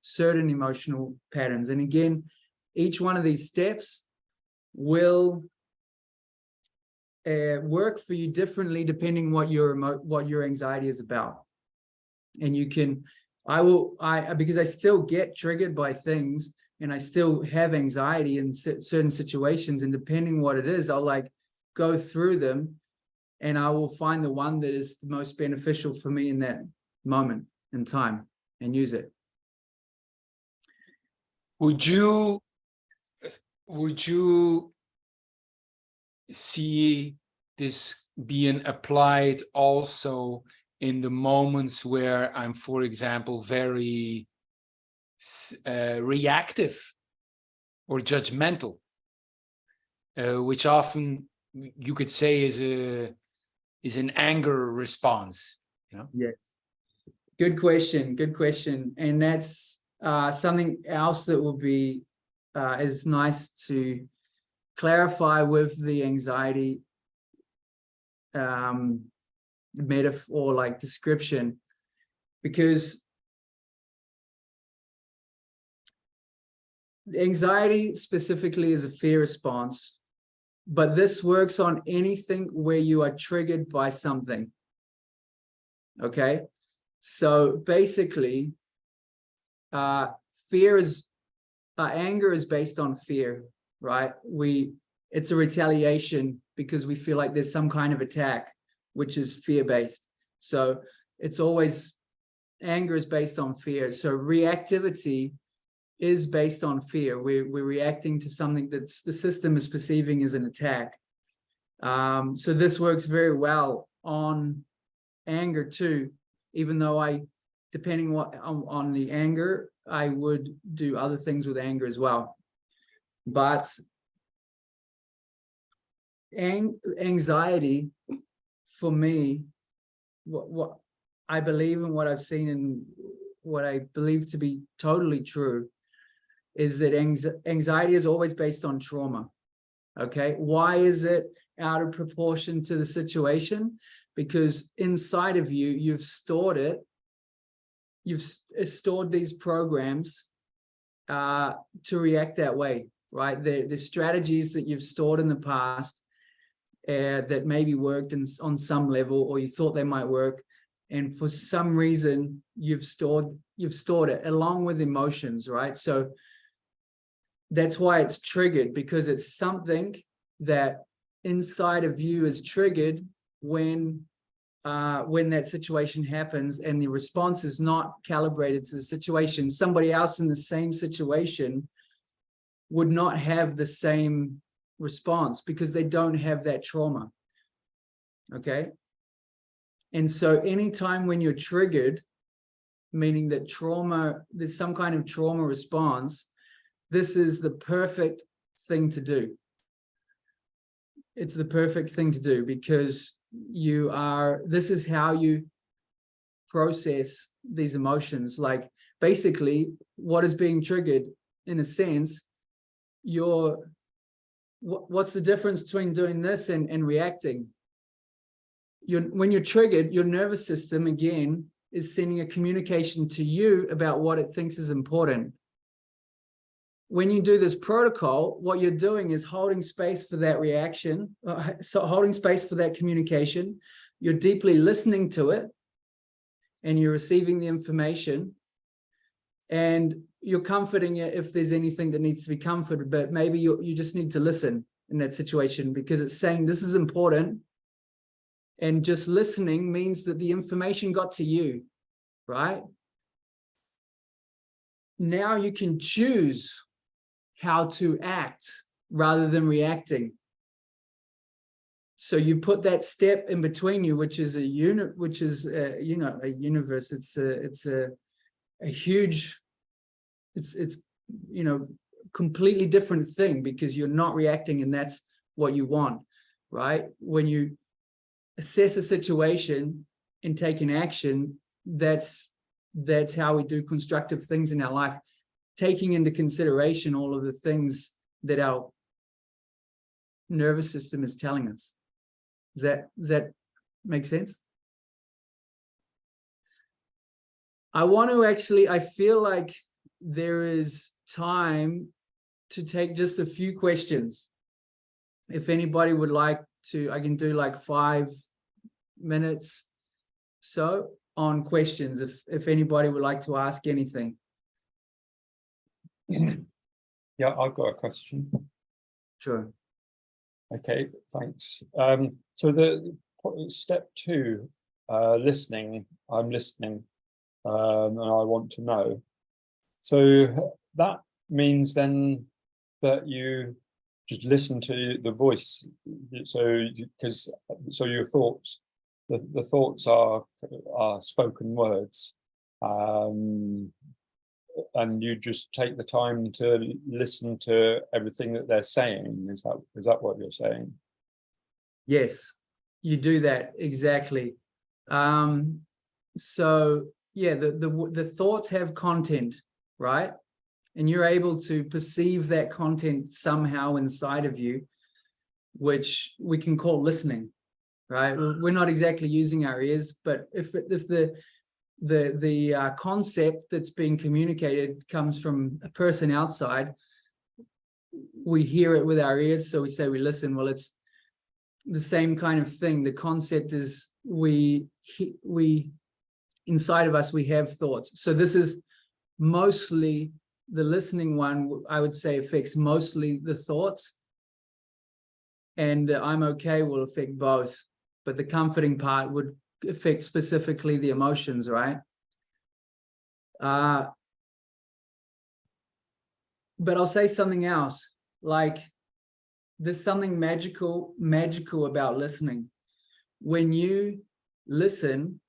certain emotional patterns. And again, each one of these steps will work for you differently depending what your anxiety is about. And you can, because I still get triggered by things, and I still have anxiety in certain situations, and depending what it is, I'll like go through them, and I will find the one that is the most beneficial for me in that moment in time and use it. Would you see this being applied also in the moments where I'm, for example, very reactive or judgmental, which often you could say is an anger response, you know? Yes. Good question. Good question. And that's something else that will be is nice to clarify with the anxiety metaphor, like description, because anxiety specifically is a fear response, but this works on anything where you are triggered by something. Okay, so basically fear is anger is based on fear, right? It's a retaliation because we feel like there's some kind of attack, which is fear-based. So it's always, anger is based on fear. So reactivity is based on fear. We're reacting to something that the system is perceiving as an attack. So this works very well on anger too, even though depending on the anger, I would do other things with anger as well. But anxiety, for me, what I believe and what I've seen and what I believe to be totally true is that anxiety is always based on trauma. Okay, why is it out of proportion to the situation? Because inside of you, you've stored it. You've stored these programs to react that way, right? The strategies that you've stored in the past that maybe worked on some level, or you thought they might work, and for some reason you've stored it along with emotions, right? So that's why it's triggered, because it's something that inside of you is triggered when that situation happens, and the response is not calibrated to the situation. Somebody else in the same situation would not have the same response because they don't have that trauma. Okay. And so anytime when you're triggered, meaning that trauma, there's some kind of trauma response, this is the perfect thing to do. It's the perfect thing to do, because this is how you process these emotions. Like basically what is being triggered, in a sense, what's the difference between doing this and reacting? When you're triggered, your nervous system again is sending a communication to you about what it thinks is important. when you do this protocol, what you're doing is holding space for that reaction, so holding space for that communication. You're deeply listening to it, and you're receiving the information, and you're comforting it if there's anything that needs to be comforted, but maybe you just need to listen in that situation because it's saying this is important. And just listening means that the information got to you, right? Now you can choose how to act rather than reacting. So you put that step in between you, which is a unit, which is a universe. It's a huge, it's completely different thing because you're not reacting, and that's what you want, right? When you assess a situation and take an action, that's how we do constructive things in our life, taking into consideration all of the things that our nervous system is telling us. Does that make sense? I feel like there is time to take just a few questions. If anybody would like to, I can do like 5 minutes so on questions, if anybody would like to ask anything. Yeah, I've got a question. Sure. Okay, thanks. So the step 2, listening, I'm listening, and I want to know. So that means then that you just listen to the voice. So your thoughts, the thoughts are spoken words, and you just take the time to listen to everything that they're saying. Is that what you're saying? Yes, you do that exactly. So yeah, the thoughts have content, right? And you're able to perceive that content somehow inside of you, which we can call listening, right? We're not exactly using our ears, but if the concept that's being communicated comes from a person outside, we hear it with our ears, so we say we listen. Well, it's the same kind of thing. The concept is we inside of us, we have thoughts. So this is mostly the listening one, I would say, affects mostly the thoughts, and the I'm okay will affect both, but the comforting part would affect specifically the emotions, right? But I'll say something else, like there's something magical about listening. When you listen,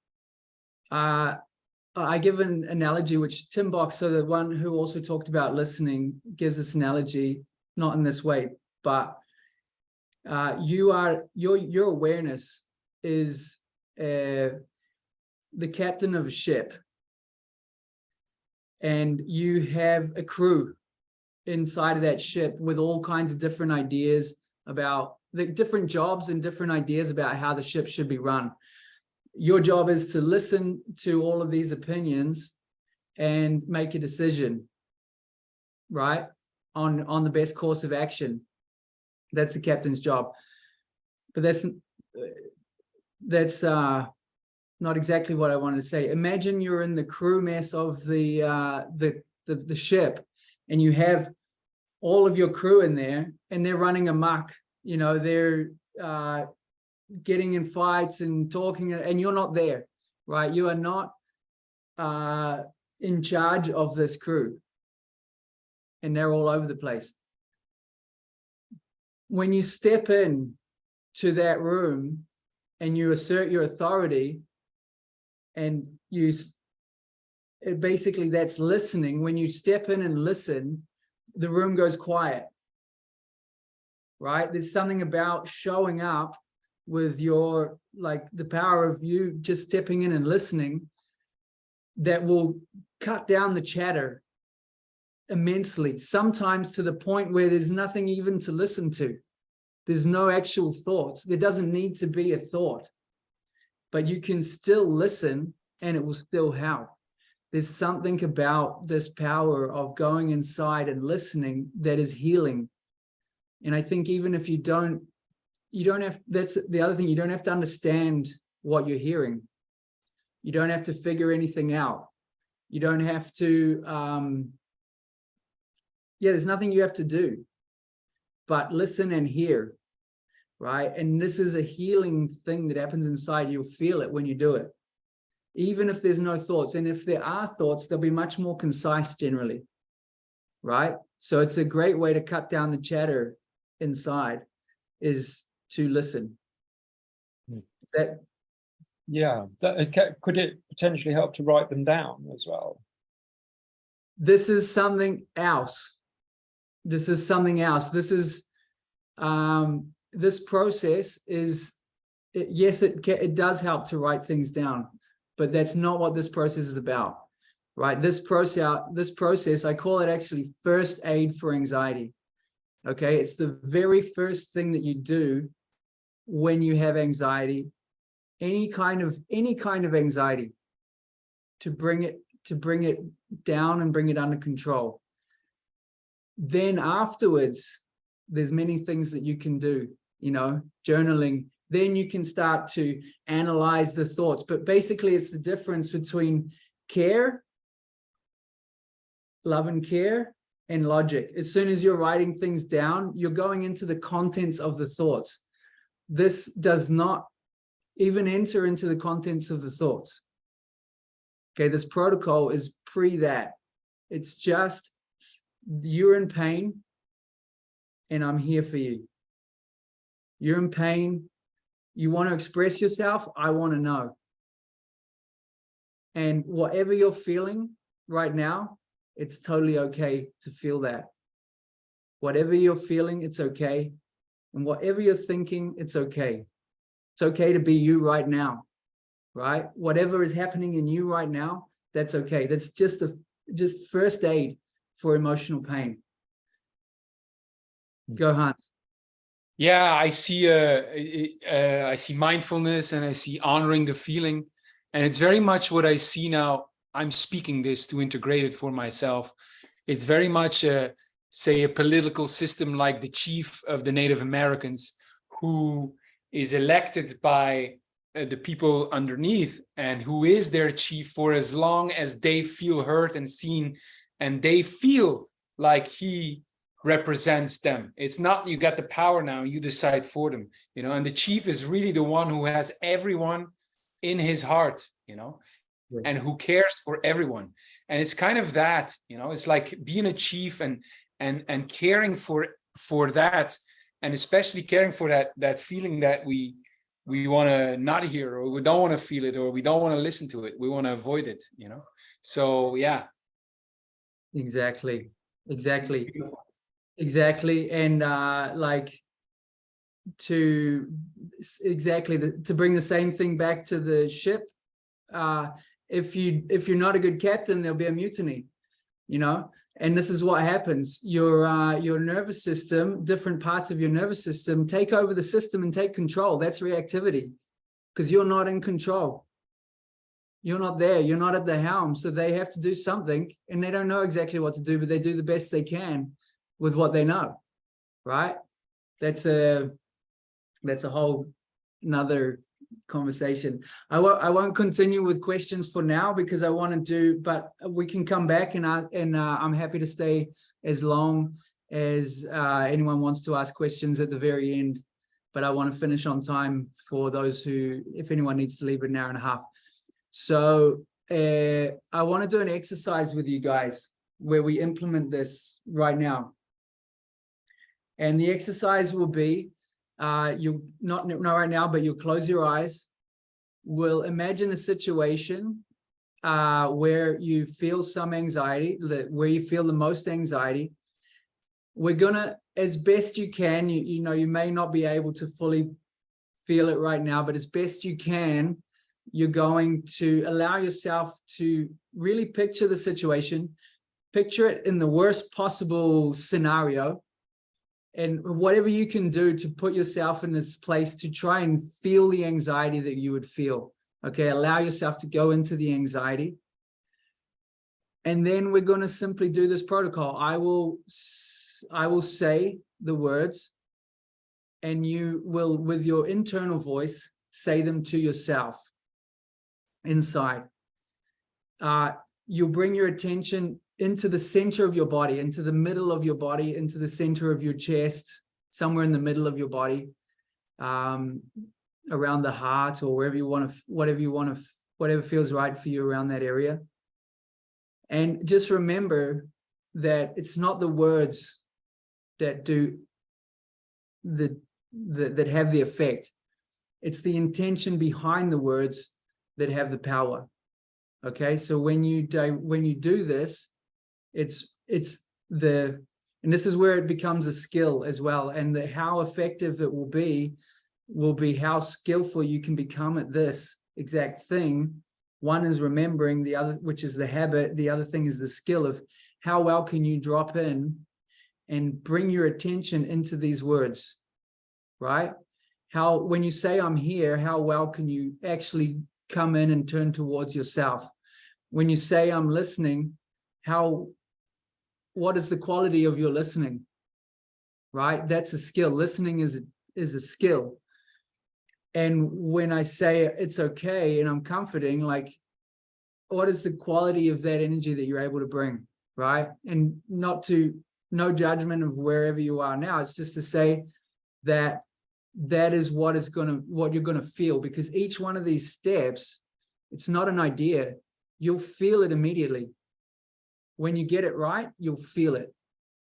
I give an analogy which Tim Boxer, the one who also talked about listening, gives this analogy, not in this way, but your awareness is the captain of a ship, and you have a crew inside of that ship with all kinds of different ideas about the different jobs and different ideas about how the ship should be run. Your job is to listen to all of these opinions and make a decision, right? On the best course of action. That's the captain's job. But that's not exactly what I wanted to say. Imagine you're in the crew mess of the ship, and you have all of your crew in there, and they're running amok. You know, they're getting in fights and talking, and you're not there, right? You are not in charge of this crew, and they're all over the place. When you step in to that room and you assert your authority, and basically that's listening. When you step in and listen, the room goes quiet, right? There's something about showing up with your, like, the power of you just stepping in and listening that will cut down the chatter immensely, sometimes to the point where there's nothing even to listen to. There's no actual thoughts. There doesn't need to be a thought, but you can still listen and it will still help. There's something about this power of going inside and listening that is healing. And I think even if you don't have, that's the other thing, you don't have to understand what you're hearing. You don't have to figure anything out. You don't have to, there's nothing you have to do, but listen and hear, right? And this is a healing thing that happens inside. You'll feel it when you do it. Even if there's no thoughts. And if there are thoughts, they'll be much more concise generally, right? So it's a great way to cut down the chatter inside, is to listen. That, yeah, could it potentially help to write them down as well? this is something else. This is something else. This is, this process is, yes, it does help to write things down, but that's not what this process is about, right? This process, I call it actually first aid for anxiety. Okay, it's the very first thing that you do when you have anxiety, any kind of anxiety, to bring it down and bring it under control. Then afterwards, there's many things that you can do, you know, journaling. Then you can start to analyze the thoughts. But basically, it's the difference between care, love and care, and logic. As soon as you're writing things down, you're going into the contents of the thoughts. This does not even enter into the contents of the thoughts. Okay, this protocol is pre that. It's just, you're in pain and I'm here for you. You're in pain. You want to express yourself. I want to know. And whatever you're feeling right now, it's totally okay to feel that. Whatever you're feeling, it's okay. And whatever you're thinking, it's okay. It's okay to be you right now, right? Whatever is happening in you right now, that's okay. That's just first aid for emotional pain. Go, Hans. Yeah, I see mindfulness, and I see honoring the feeling, and it's very much what I see now. I'm speaking this to integrate it for myself. It's very much say a political system like the chief of the Native Americans, who is elected by the people underneath, and who is their chief for as long as they feel heard and seen, and they feel like he represents them. It's not you got the power now, you decide for them, you know, and the chief is really the one who has everyone in his heart, you know, and who cares for everyone. And it's kind of that, you know, it's like being a chief and caring for that, and especially caring for that feeling that we want to not hear, or we don't want to feel it, or we don't want to listen to it. We want to avoid it, you know? So yeah. Exactly. And like to bring the same thing back to the ship, if you're not a good captain, there'll be a mutiny, you know. And this is what happens. Your nervous system, different parts of your nervous system take over the system and take control. That's reactivity, because you're not in control. You're not there. You're not at the helm. So they have to do something, and they don't know exactly what to do, but they do the best they can with what they know, right? That's a whole another conversation. I won't continue with questions for now, because I want to do, but we can come back, and I'm happy to stay as long as anyone wants to ask questions at the very end. But I want to finish on time for those who, if anyone needs to leave, an hour and a half. So I want to do an exercise with you guys where we implement this right now. And the exercise will be, you'll not right now, but you'll close your eyes. We'll imagine a situation where you feel some anxiety, where you feel the most anxiety. We're gonna, as best you can, you know, you may not be able to fully feel it right now, but as best you can, you're going to allow yourself to really picture the situation, picture it in the worst possible scenario, and whatever you can do to put yourself in this place to try and feel the anxiety that you would feel. Okay, allow yourself to go into the anxiety. And then we're going to simply do this protocol. I will say the words, and you will, with your internal voice, say them to yourself inside. You'll bring your attention into the center of your body, into the middle of your body, into the center of your chest, somewhere in the middle of your body, around the heart, or wherever you want to, whatever feels right for you around that area. And just remember that it's not the words that do that have the effect. It's the intention behind the words that have the power. Okay, so when you do this, it's the, and this is where it becomes a skill as well, and how effective it will be how skillful you can become at this exact thing. One is remembering, the other, which is the habit, the other thing is the skill of how well can you drop in and bring your attention into these words, right? How, when you say I'm here, how well can you actually come in and turn towards yourself? When you say I'm listening, what is the quality of your listening, right? That's a skill. Listening is a skill. And when I say it's okay and I'm comforting, like, what is the quality of that energy that you're able to bring, right? And no judgment of wherever you are now. It's just to say that is what you're gonna feel, because each one of these steps, it's not an idea. You'll feel it immediately. When you get it right, you'll feel it,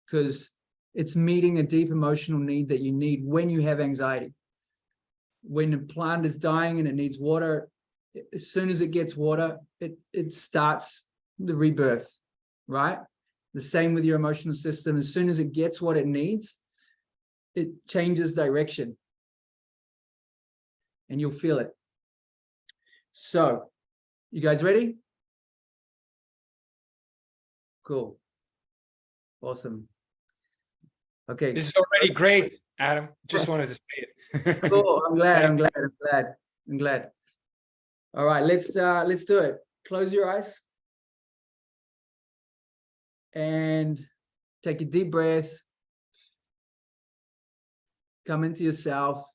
because it's meeting a deep emotional need that you need when you have anxiety. When a plant is dying and it needs water, as soon as it gets water, it starts the rebirth, right? The same with your emotional system. As soon as it gets what it needs, it changes direction, and you'll feel it. So, you guys ready? Cool. Awesome. Okay. This is already great, Adam. Just wanted to say it. Cool. I'm glad. All right, let's do it. Close your eyes and take a deep breath. Come into yourself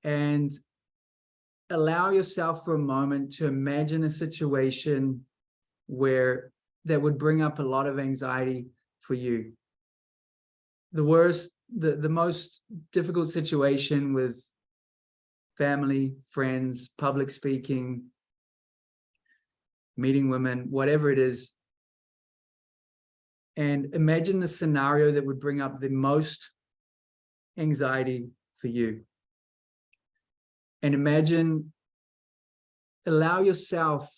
and allow yourself for a moment to imagine a situation where that would bring up a lot of anxiety for you. The most difficult situation with family, friends, public speaking, meeting women, whatever it is. And imagine the scenario that would bring up the most anxiety for you. And allow yourself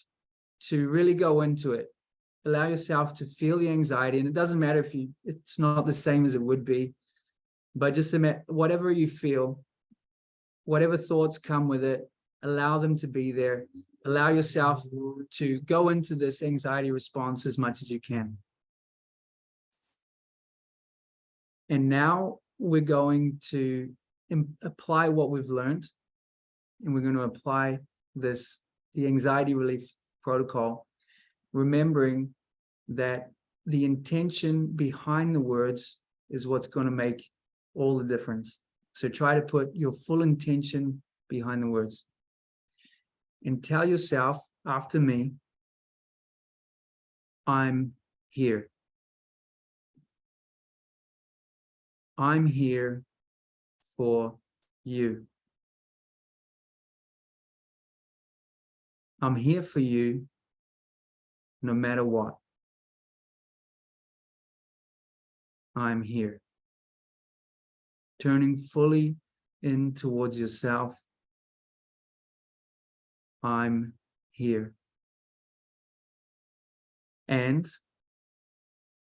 to really go into it. Allow yourself to feel the anxiety. And it doesn't matter if it's not the same as it would be, but just whatever you feel, whatever thoughts come with it, allow them to be there. Allow yourself to go into this anxiety response as much as you can. And now we're going to apply what we've learned, and we're going to apply the anxiety relief protocol, remembering that the intention behind the words is what's going to make all the difference. So try to put your full intention behind the words. And tell yourself after me, I'm here. I'm here for you. I'm here for you no matter what. I'm here. Turning fully in towards yourself. I'm here. And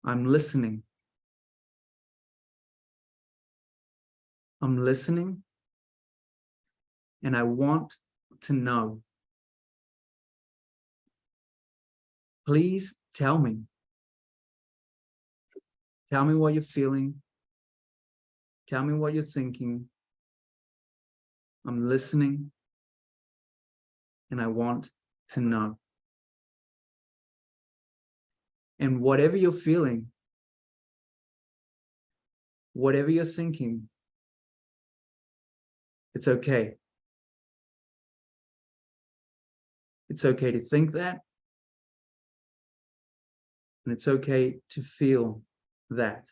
I'm listening. I'm listening, and I want to know. Please tell me. Tell me what you're feeling. Tell me what you're thinking. I'm listening, and I want to know. And whatever you're feeling, whatever you're thinking, it's okay. It's okay to think that. And it's okay to feel that.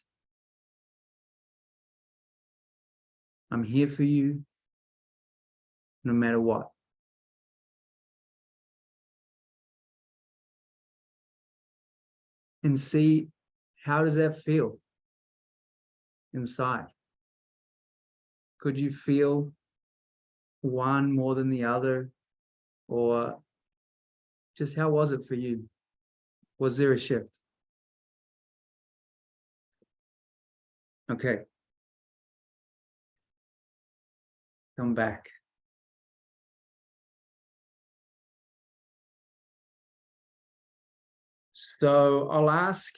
I'm here for you, no matter what. And see, how does that feel inside? Could you feel one more than the other? Or just how was it for you? Was there a shift? Okay. Come back. So I'll ask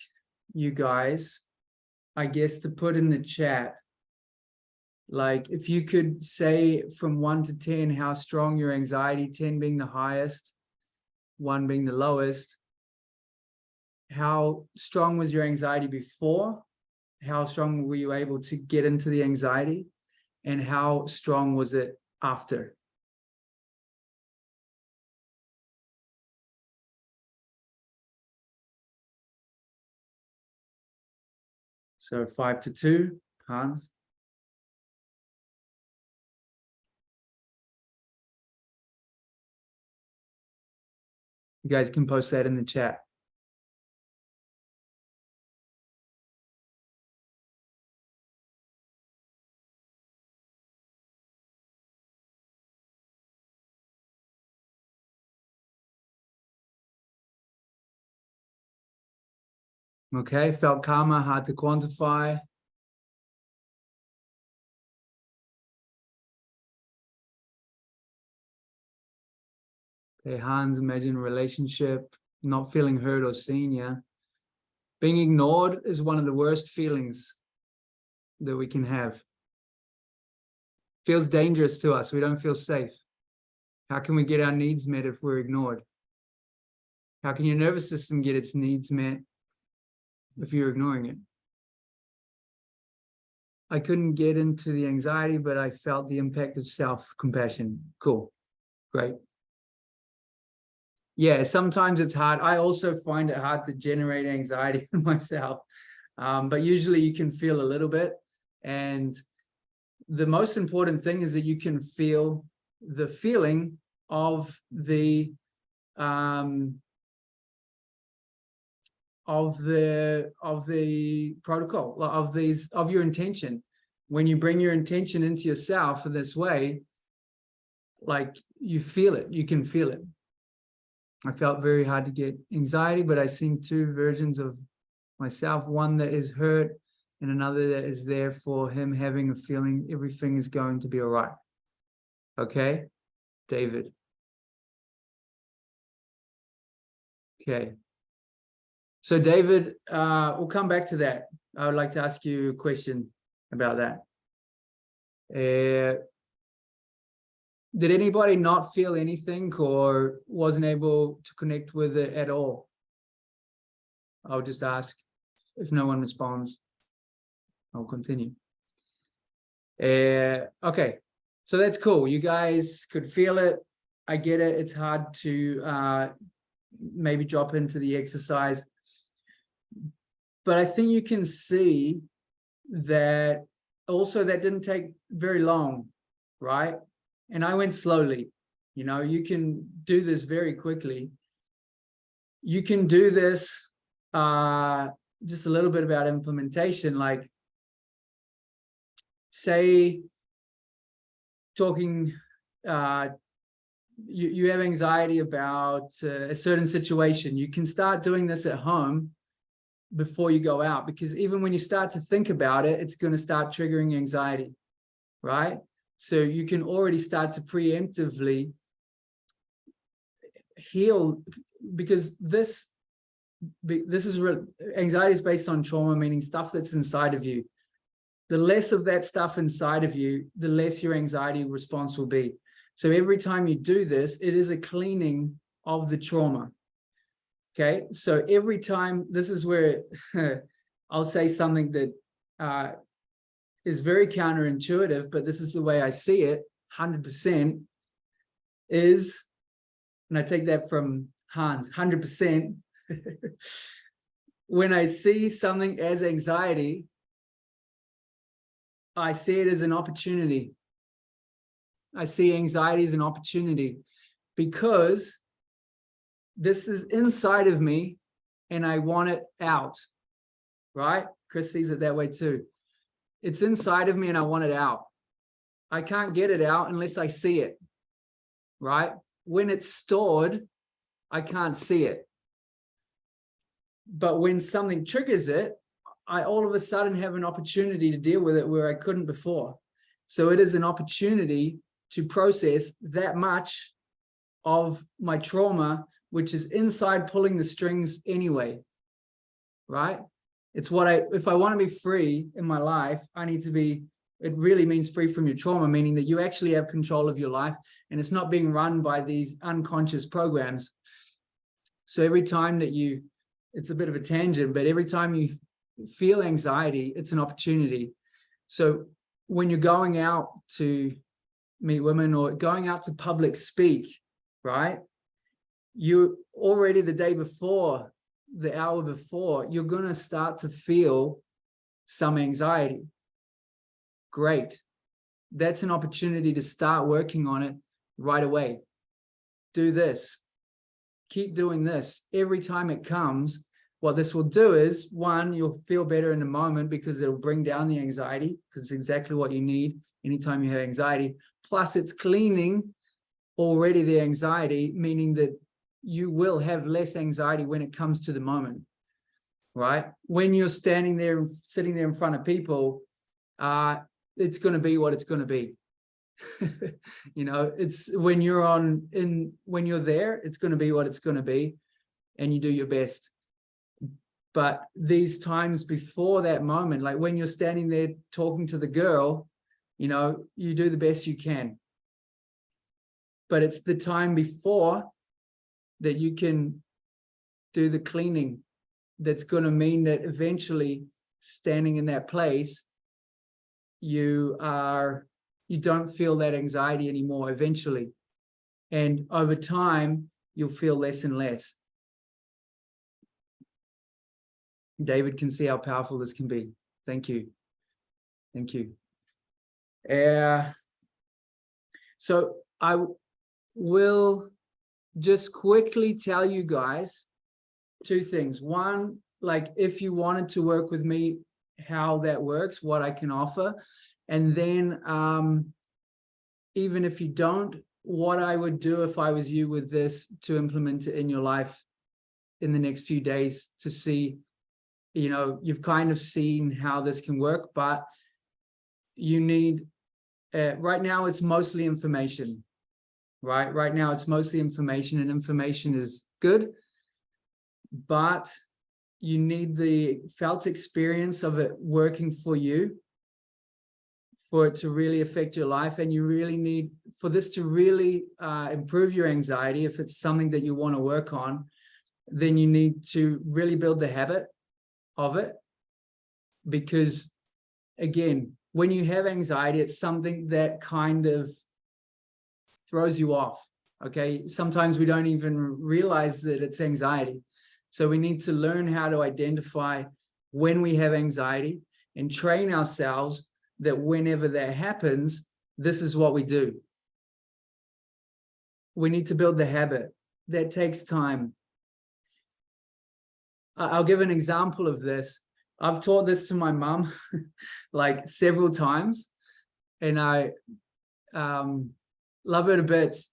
you guys, I guess, to put in the chat, like if you could say from 1 to 10 how strong your anxiety, 10 being the highest, 1 being the lowest. How strong was your anxiety before? How strong were you able to get into the anxiety? And how strong was it after? So 5 to 2, Hans. You guys can post that in the chat. Okay, felt calmer, hard to quantify. Okay, Hans, imagine a relationship, not feeling heard or seen, yeah. Being ignored is one of the worst feelings that we can have. Feels dangerous to us. We don't feel safe. How can we get our needs met if we're ignored? How can your nervous system get its needs met if you're ignoring it? I couldn't get into the anxiety, but I felt the impact of self-compassion. Cool. Great. Yeah, sometimes it's hard. I also find it hard to generate anxiety in myself. But usually you can feel a little bit. And the most important thing is that you can feel the feeling of the protocol, of your intention. When you bring your intention into yourself in this way, like you feel it, you can feel it. I felt very hard to get anxiety, but I seen 2 versions of myself, one that is hurt and another that is there for him having a feeling everything is going to be all right. Okay, David. Okay. So David, we'll come back to that. I would like to ask you a question about that. Did anybody not feel anything or wasn't able to connect with it at all? I'll just ask. If no one responds, I'll continue. Okay, so that's cool. You guys could feel it. I get it. It's hard to maybe drop into the exercise. But I think you can see that also that didn't take very long, right? And I went slowly. You know, you can do this very quickly. You can do this, just a little bit about implementation, like say talking, you have anxiety about a certain situation. You can start doing this at home before you go out, because even when you start to think about it, it's going to start triggering anxiety, right? So you can already start to preemptively heal, because this is anxiety is based on trauma, meaning stuff that's inside of you. The less of that stuff inside of you, the less your anxiety response will be. So every time you do this, it is a cleaning of the trauma. Okay, so every time, this is where I'll say something that is very counterintuitive, but this is the way I see it, 100% is, and I take that from Hans, 100%, when I see something as anxiety, I see it as an opportunity. I see anxiety as an opportunity because this is inside of me and I want it out, right? Chris sees it that way too. It's inside of me and I want it out. I can't get it out unless I see it, right? When it's stored, I can't see it. But when something triggers it, I all of a sudden have an opportunity to deal with it where I couldn't before. So it is an opportunity to process that much of my trauma, which is inside pulling the strings anyway, right? It's what if I want to be free in my life, I need to be, it really means free from your trauma, meaning that you actually have control of your life and it's not being run by these unconscious programs. So every time that it's a bit of a tangent, but every time you feel anxiety, it's an opportunity. So when you're going out to meet women or going out to public speak, right? You already the day before, the hour before, you're going to start to feel some anxiety. Great. That's an opportunity to start working on it right away. Do this. Keep doing this. Every time it comes, what this will do is, one, you'll feel better in the moment because it'll bring down the anxiety, because it's exactly what you need anytime you have anxiety. Plus, it's cleaning already the anxiety, meaning that you will have less anxiety when it comes to the moment, right? When you're standing there, sitting there in front of people, it's going to be what it's going to be. You know, it's when you're when you're there, it's going to be what it's going to be, and you do your best. But these times before that moment, like when you're standing there talking to the girl, you know, you do the best you can. But it's the time before that you can do the cleaning that's going to mean that eventually, standing in that place, you don't feel that anxiety anymore eventually. And over time, you'll feel less and less. David can see how powerful this can be. Thank you. Thank you. So I will just quickly tell you guys two things. One, like if you wanted to work with me, how that works, what I can offer. And then even if you don't, what I would do if I was you with this to implement it in your life in the next few days to see, you know, you've kind of seen how this can work, but you need, right now it's mostly information, right? Right now it's mostly information, and information is good, but you need the felt experience of it working for you, for it to really affect your life. And you really need, for this to really improve your anxiety, if it's something that you want to work on, then you need to really build the habit of it. Because again, when you have anxiety, it's something that kind of throws you off. Okay, sometimes we don't even realize that it's anxiety. So we need to learn how to identify when we have anxiety and train ourselves that whenever that happens, this is what we do. We need to build the habit. That takes time. I'll give an example of this. I've taught this to my mum like several times, and I love her to bits.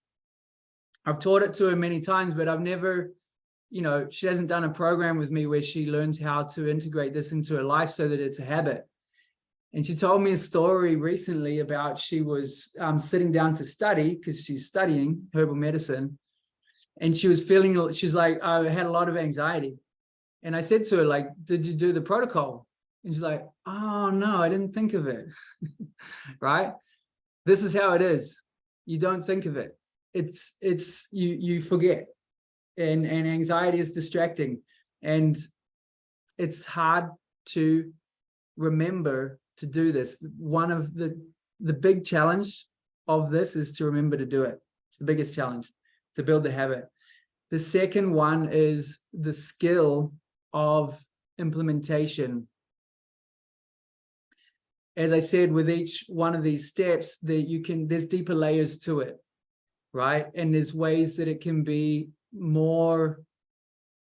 I've taught it to her many times, but I've never, you know, she hasn't done a program with me where she learns how to integrate this into her life so that it's a habit. And she told me a story recently about she was sitting down to study because she's studying herbal medicine, and she was feeling, she's like, I had a lot of anxiety. And I said to her, like, did you do the protocol? And she's like, oh, no, I didn't think of it. Right? This is how it is. You don't think of it. You forget. and anxiety is distracting, and it's hard to remember to do this. One of the big challenge of this is to remember to do it. It's the biggest challenge, to build the habit. The second one is the skill of implementation. As I said, with each one of these steps, that there's deeper layers to it, right? And there's ways that it can be more,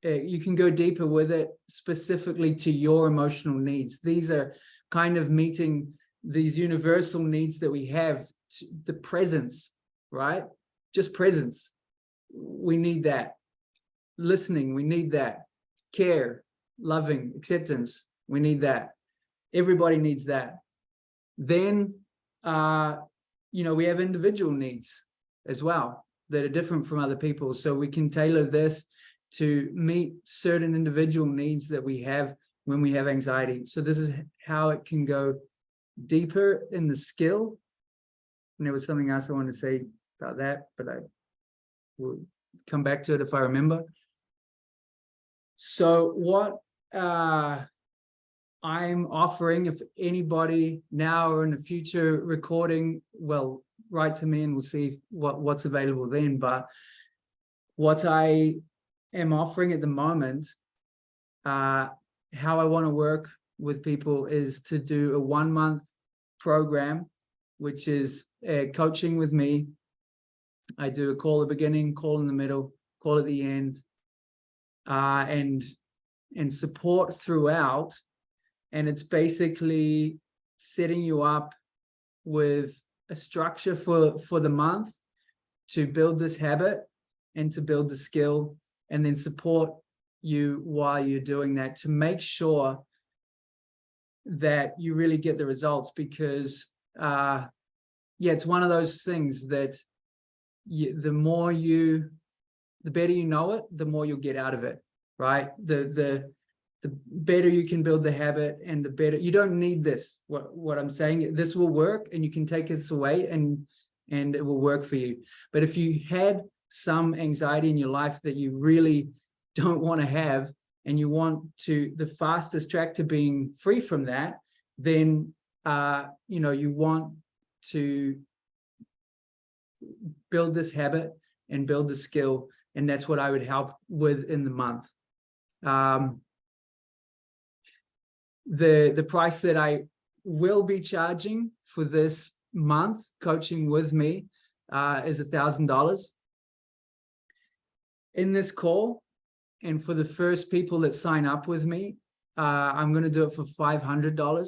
you can go deeper with it specifically to your emotional needs. These are kind of meeting these universal needs that we have, the presence, right? Just presence. We need that. Listening, we need that. Care, loving, acceptance, we need that. Everybody needs that. Then, we have individual needs as well that are different from other people. So we can tailor this to meet certain individual needs that we have when we have anxiety. So this is how it can go deeper in the skill. And there was something else I wanted to say about that, but I will come back to it if I remember. So what I'm offering, if anybody now or in the future recording, well, write to me and we'll see what's available then. But what I am offering at the moment, how I want to work with people is to do a 1-month program, which is coaching with me. I do a call at the beginning, call in the middle, call at the end, and support throughout. And it's basically setting you up with a structure for the month to build this habit and to build the skill, and then support you while you're doing that to make sure that you really get the results. Because it's one of those things that the better you know it, the more you'll get out of it, right? The better you can build the habit, and the better. You don't need this. What I'm saying, this will work, and you can take this away and it will work for you. But if you had some anxiety in your life that you really don't want to have, and you want to, the fastest track to being free from that, then you want to build this habit and build the skill, and that's what I would help with in the month. The price that I will be charging for this month coaching with me is $1,000 in this call. And for the first people that sign up with me, I'm going to do it for $500,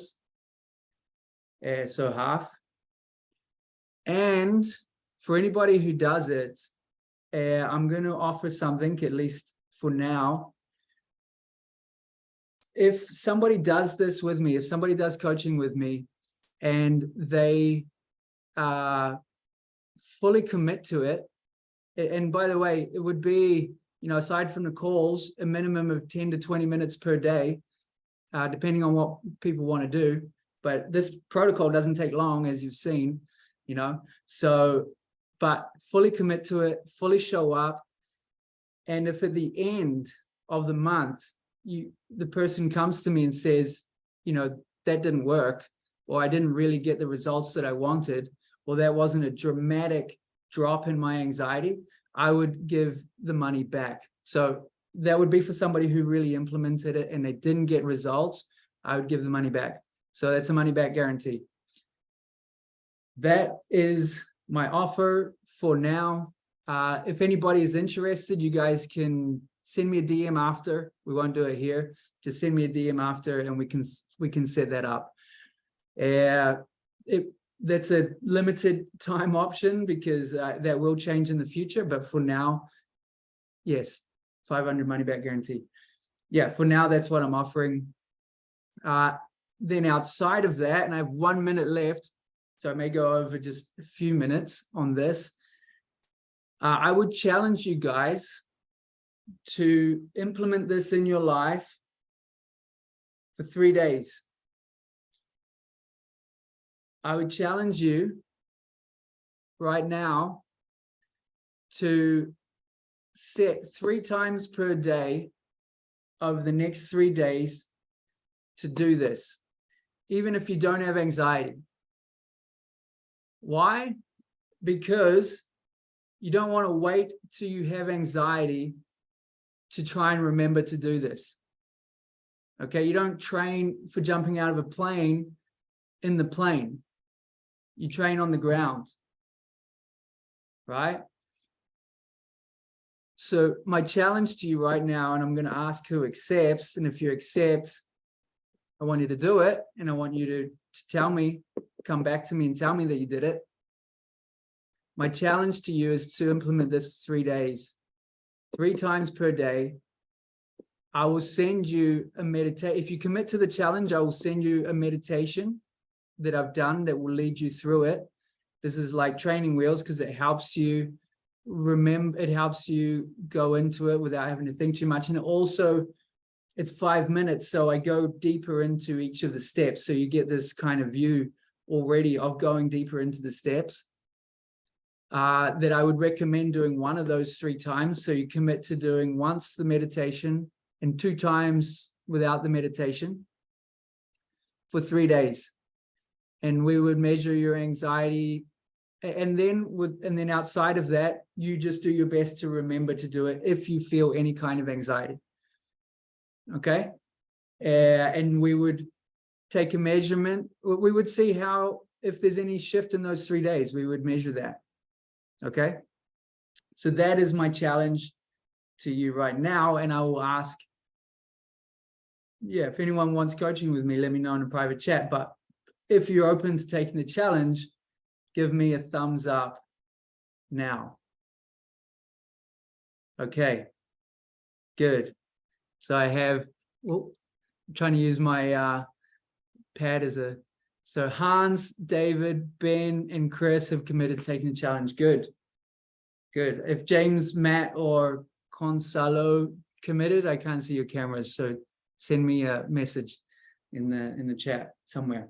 so half. And for anybody who does it, I'm going to offer something, at least for now. If somebody does this with me, if somebody does coaching with me, and they fully commit to it, and by the way, it would be, aside from the calls, a minimum of 10 to 20 minutes per day, depending on what people want to do. But this protocol doesn't take long, as you've seen, so, but fully commit to it, fully show up. And if at the end of the month, the person comes to me and says, that didn't work, or I didn't really get the results that I wanted, or that wasn't a dramatic drop in my anxiety, I would give the money back. So that would be for somebody who really implemented it and they didn't get results, I would give the money back. So that's a money back guarantee. That is my offer for now. If anybody is interested, you guys can send me a DM after. We won't do it here. Just send me a DM after, and we can set that up. That's a limited time option, because that will change in the future. But for now, yes, 500 money back guarantee. Yeah, for now, that's what I'm offering. Then outside of that, and I have 1 minute left, so I may go over just a few minutes on this. I would challenge you guys to implement this in your life for 3 days. I would challenge you right now to set 3 times per day over the next 3 days to do this, even if you don't have anxiety. Why? Because you don't want to wait till you have anxiety to try and remember to do this. Okay, you don't train for jumping out of a plane in the plane. You train on the ground, right? So my challenge to you right now, and I'm going to ask who accepts, and if you accept, I want you to do it, and I want you to tell me, come back to me and tell me that you did it. My challenge to you is to implement this for 3 days, 3 times per day. I will send you a meditation. If you commit to the challenge, I will send you a meditation that I've done that will lead you through it. This is like training wheels because it helps you remember, it helps you go into it without having to think too much. And also, it's 5 minutes, so I go deeper into each of the steps. So you get this kind of view already of going deeper into the steps. That I would recommend doing one of those 3 times. So you commit to doing once the meditation and 2 times without the meditation for 3 days. And we would measure your anxiety. And then outside of that, you just do your best to remember to do it if you feel any kind of anxiety. Okay. And we would take a measurement. We would see how, if there's any shift in those 3 days, we would measure that. Okay. So that is my challenge to you right now. And I will ask, if anyone wants coaching with me, let me know in a private chat. But if you're open to taking the challenge, give me a thumbs up now. Okay, good. So I have, I'm trying to use my pad as a, so Hans, David, Ben, and Chris have committed to taking the challenge. Good, good. If James, Matt, or Consalo committed, I can't see your cameras, so send me a message in the chat somewhere.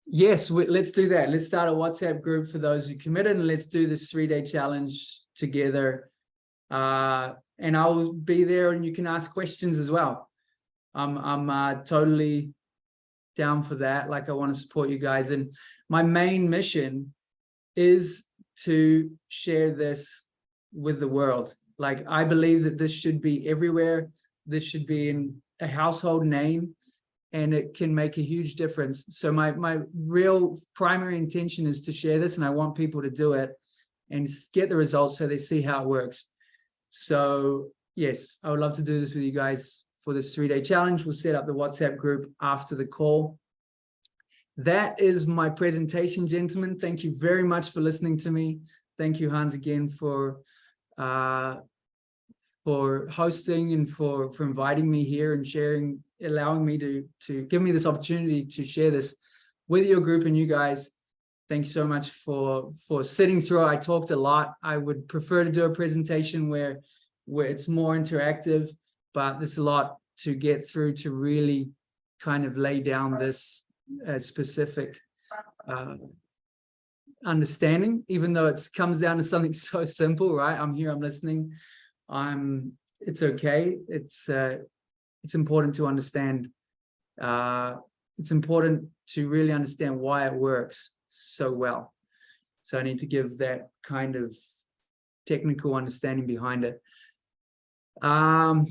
Yes, let's do that. Let's start a WhatsApp group for those who committed, and let's do this 3-day challenge together. And I'll be there, and you can ask questions as well. I'm totally down for that. Like, I want to support you guys, and my main mission is to share this with the world. Like, I believe that this should be everywhere. This should be in a household name, and it can make a huge difference. So my real primary intention is to share this, and I want people to do it and get the results so they see how it works. So yes, I would love to do this with you guys for this 3-day challenge. We'll set up the WhatsApp group after the call. That is my presentation, gentlemen. Thank you very much for listening to me. Thank you, Hans, again for hosting and for inviting me here and sharing, allowing me to give me this opportunity to share this with your group and you guys. Thank you so much for sitting through. I talked a lot. I would prefer to do a presentation where it's more interactive, but there's a lot to get through to really kind of lay down this specific understanding, even though it comes down to something so simple, right? I'm here, I'm listening. It's okay. It's important to understand. It's important to really understand why it works so well. So I need to give that kind of technical understanding behind it. I'll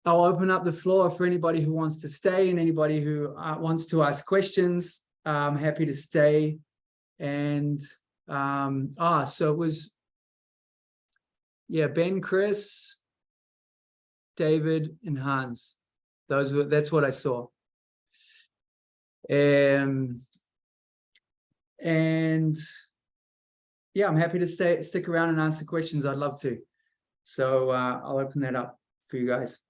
open up the floor for anybody who wants to stay and anybody who wants to ask questions. I'm happy to stay. And so it was, Ben, Chris, David, and Hans. That's what I saw. And yeah, I'm happy to stick around and answer questions. I'd love to. So I'll open that up for you guys.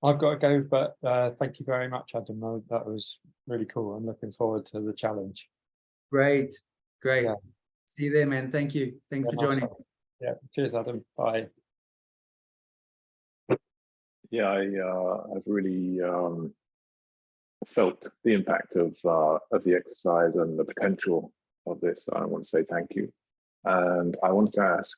I've got to go, but thank you very much, Adam. That was really cool. I'm looking forward to the challenge. Great. Yeah. See you there, man. Thank you. Thanks for joining. Yeah, cheers, Adam. Bye. Yeah, I've really felt the impact of the exercise and the potential of this. I want to say thank you. And I wanted to ask,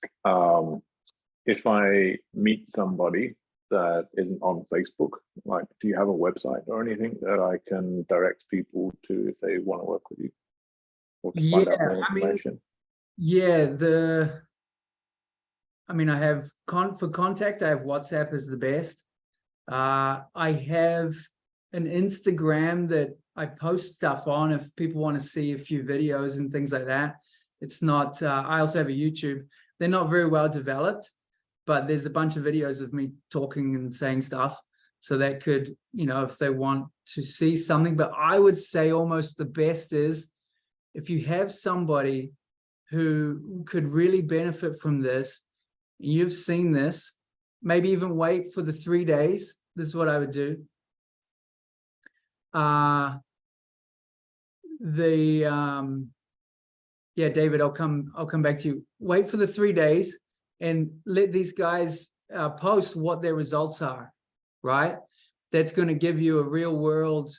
if I meet somebody that isn't on Facebook, like, do you have a website or anything that I can direct people to if they want to work with you or to find out more information? I have for contact, I have WhatsApp is the best. I have an Instagram that I post stuff on if people want to see a few videos and things like that. It's not, I also have a YouTube. They're not very well developed, but there's a bunch of videos of me talking and saying stuff. So that could, if they want to see something, but I would say almost the best is if you have somebody who could really benefit from this, you've seen this, maybe even wait for the 3 days. This is what I would do. David, I'll come back to you. Wait for the 3 days and let these guys post what their results are, right? That's going to give you a real world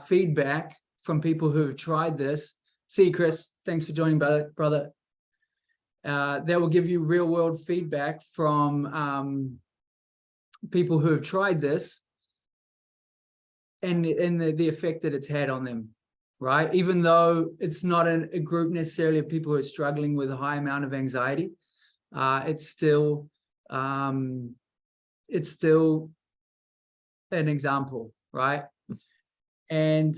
feedback from people who have tried this. See you, Chris. Thanks for joining, brother. That will give you real world feedback from people who have tried this and the effect that it's had on them, right? Even though it's not a group necessarily of people who are struggling with a high amount of anxiety, it's still an example, right? And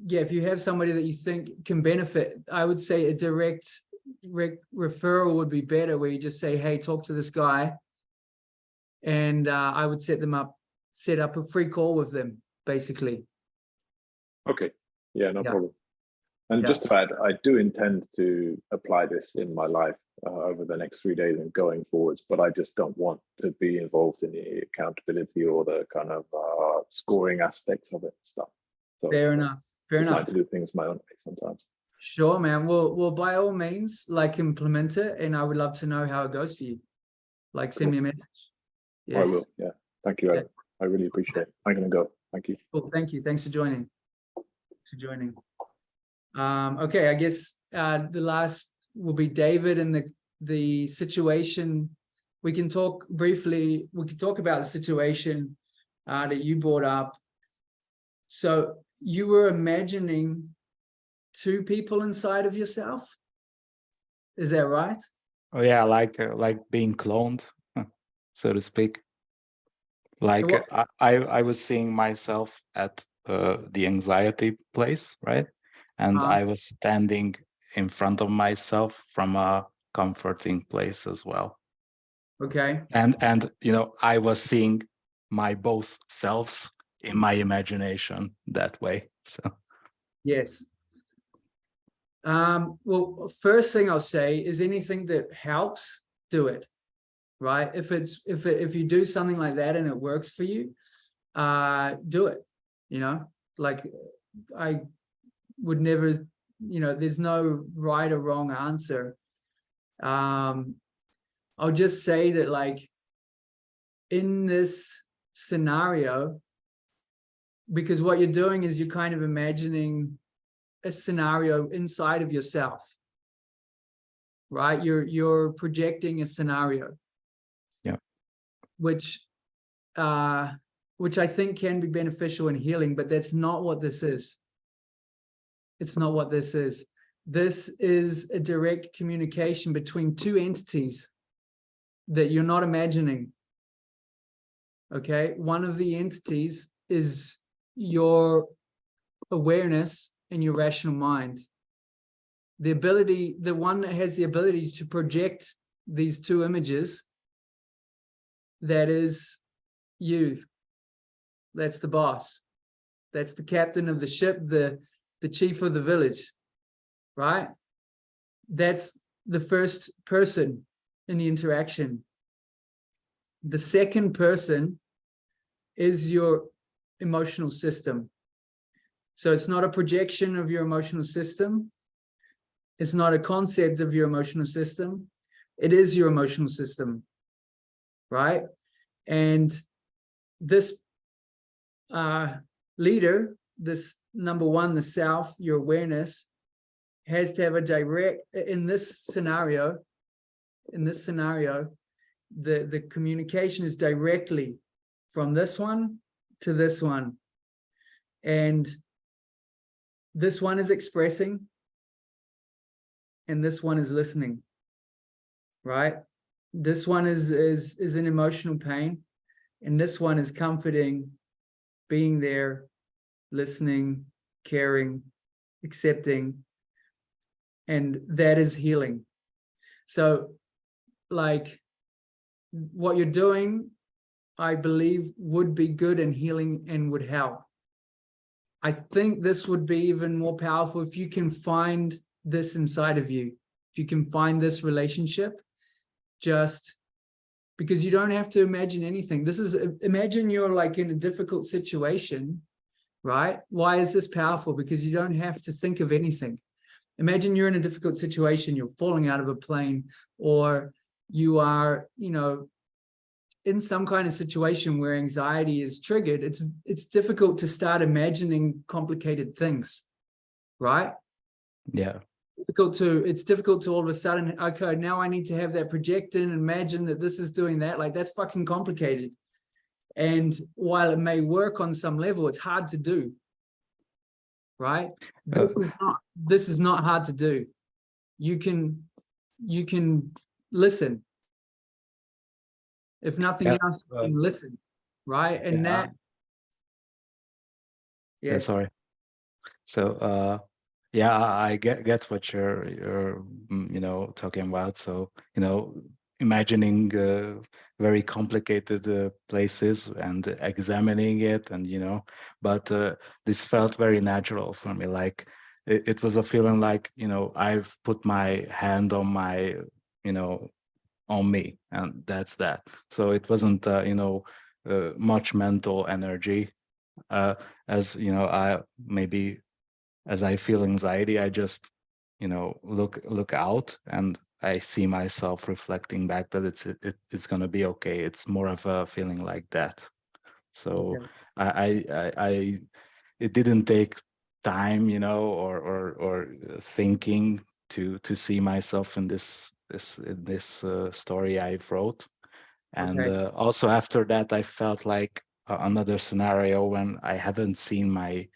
yeah, if you have somebody that you think can benefit, I would say a direct referral would be better, where you just say, hey, talk to this guy, and I would set up a free call with them, basically. Okay, yeah, no problem. And just to add, I do intend to apply this in my life over the next 3 days and going forwards, but I just don't want to be involved in the accountability or the kind of scoring aspects of it and stuff. So fair enough. I like to do things my own way sometimes. Sure, man. Well, by all means, implement it, and I would love to know how it goes for you. Send me a message. Yes. I will. Yeah. Thank you. Yeah. I really appreciate it. I'm gonna go. Thank you. Cool. Thank you. Thanks for joining. Okay, I guess the last will be David, and the situation. We can talk briefly. We can talk about the situation that you brought up. So you were imagining 2 people inside of yourself. Is that right? Oh yeah, like being cloned, so to speak. I was seeing myself at the anxiety place, right? And I was standing in front of myself from a comforting place as well. Okay. And I was seeing my both selves in my imagination that way. So yes. Well, first thing I'll say is anything that helps, do it. Right? If you do something like that and it works for you, do it. I would never, there's no right or wrong answer. I'll just say that in this scenario, because what you're doing is you're kind of imagining a scenario inside of yourself, right? You're projecting a scenario. Yeah. Which I think can be beneficial in healing, but that's not what this is. It's not what this is. This is a direct communication between 2 entities that you're not imagining. Okay? One of the entities is your awareness and your rational mind. The one that has the ability to project these 2 images, that is you. That's the boss. That's the captain of the ship, the chief of the village, right? That's the first person in the interaction. The second person is your emotional system. So it's not a projection of your emotional system. It's not a concept of your emotional system. It is your emotional system, right? And this leader, this number 1, the self, your awareness, has to have a direct, in this scenario, the communication is directly from this one to this one. And this one is expressing and this one is listening, right? This one is in emotional pain and this one is comforting, being there, listening, caring, accepting, and that is healing. So like what you're doing, I believe would be good and healing and would help. I think this would be even more powerful if you can find this inside of you, if you can find this relationship, just because you don't have to imagine anything. This is, imagine you're like in a difficult situation, right? Why is this powerful? Because you don't have to think of anything. Imagine you're in a difficult situation, you're falling out of a plane, or you are, you know, in some kind of situation where anxiety is triggered. It's difficult to start imagining complicated things, right? Yeah. It's difficult to all of a sudden, okay, now I need to have that projected and imagine that this is doing that. Like, that's fucking complicated. And while it may work on some level, it's hard to do, right? This is not hard to do. You can listen. If nothing else, you can listen, right? And yes. Sorry. So yeah, I get what you're you know, talking about. So, you know, imagining very complicated places and examining it, and you know, but this felt very natural for me. Like it was a feeling like, you know, I've put my hand on my, you know, on me, and that's that. So it wasn't you know, much mental energy. As you know, as I feel anxiety, I just, you know, look out and I see myself reflecting back that it's gonna be okay. It's more of a feeling like that. So I it didn't take time, you know, or thinking to see myself in this story I wrote. And also after that, I felt like another scenario when I haven't seen my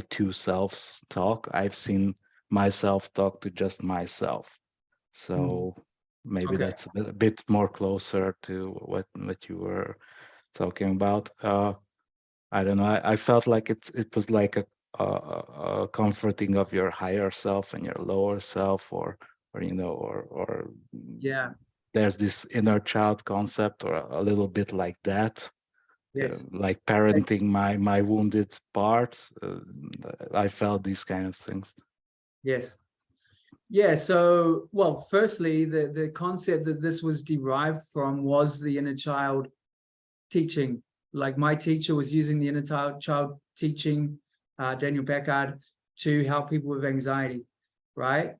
two selves talk. I've seen myself talk to just myself. So maybe that's a bit more closer to what you were talking about. I don't know. I felt like it was like a comforting of your higher self and your lower self, or you know, or there's this inner child concept, or a little bit like that. Yes. Like parenting my wounded part. I felt these kind of things. Yes. Yeah. So, well, firstly, the concept that this was derived from was the inner child teaching. Like, my teacher was using the inner child teaching, Daniel Packard, to help people with anxiety, right?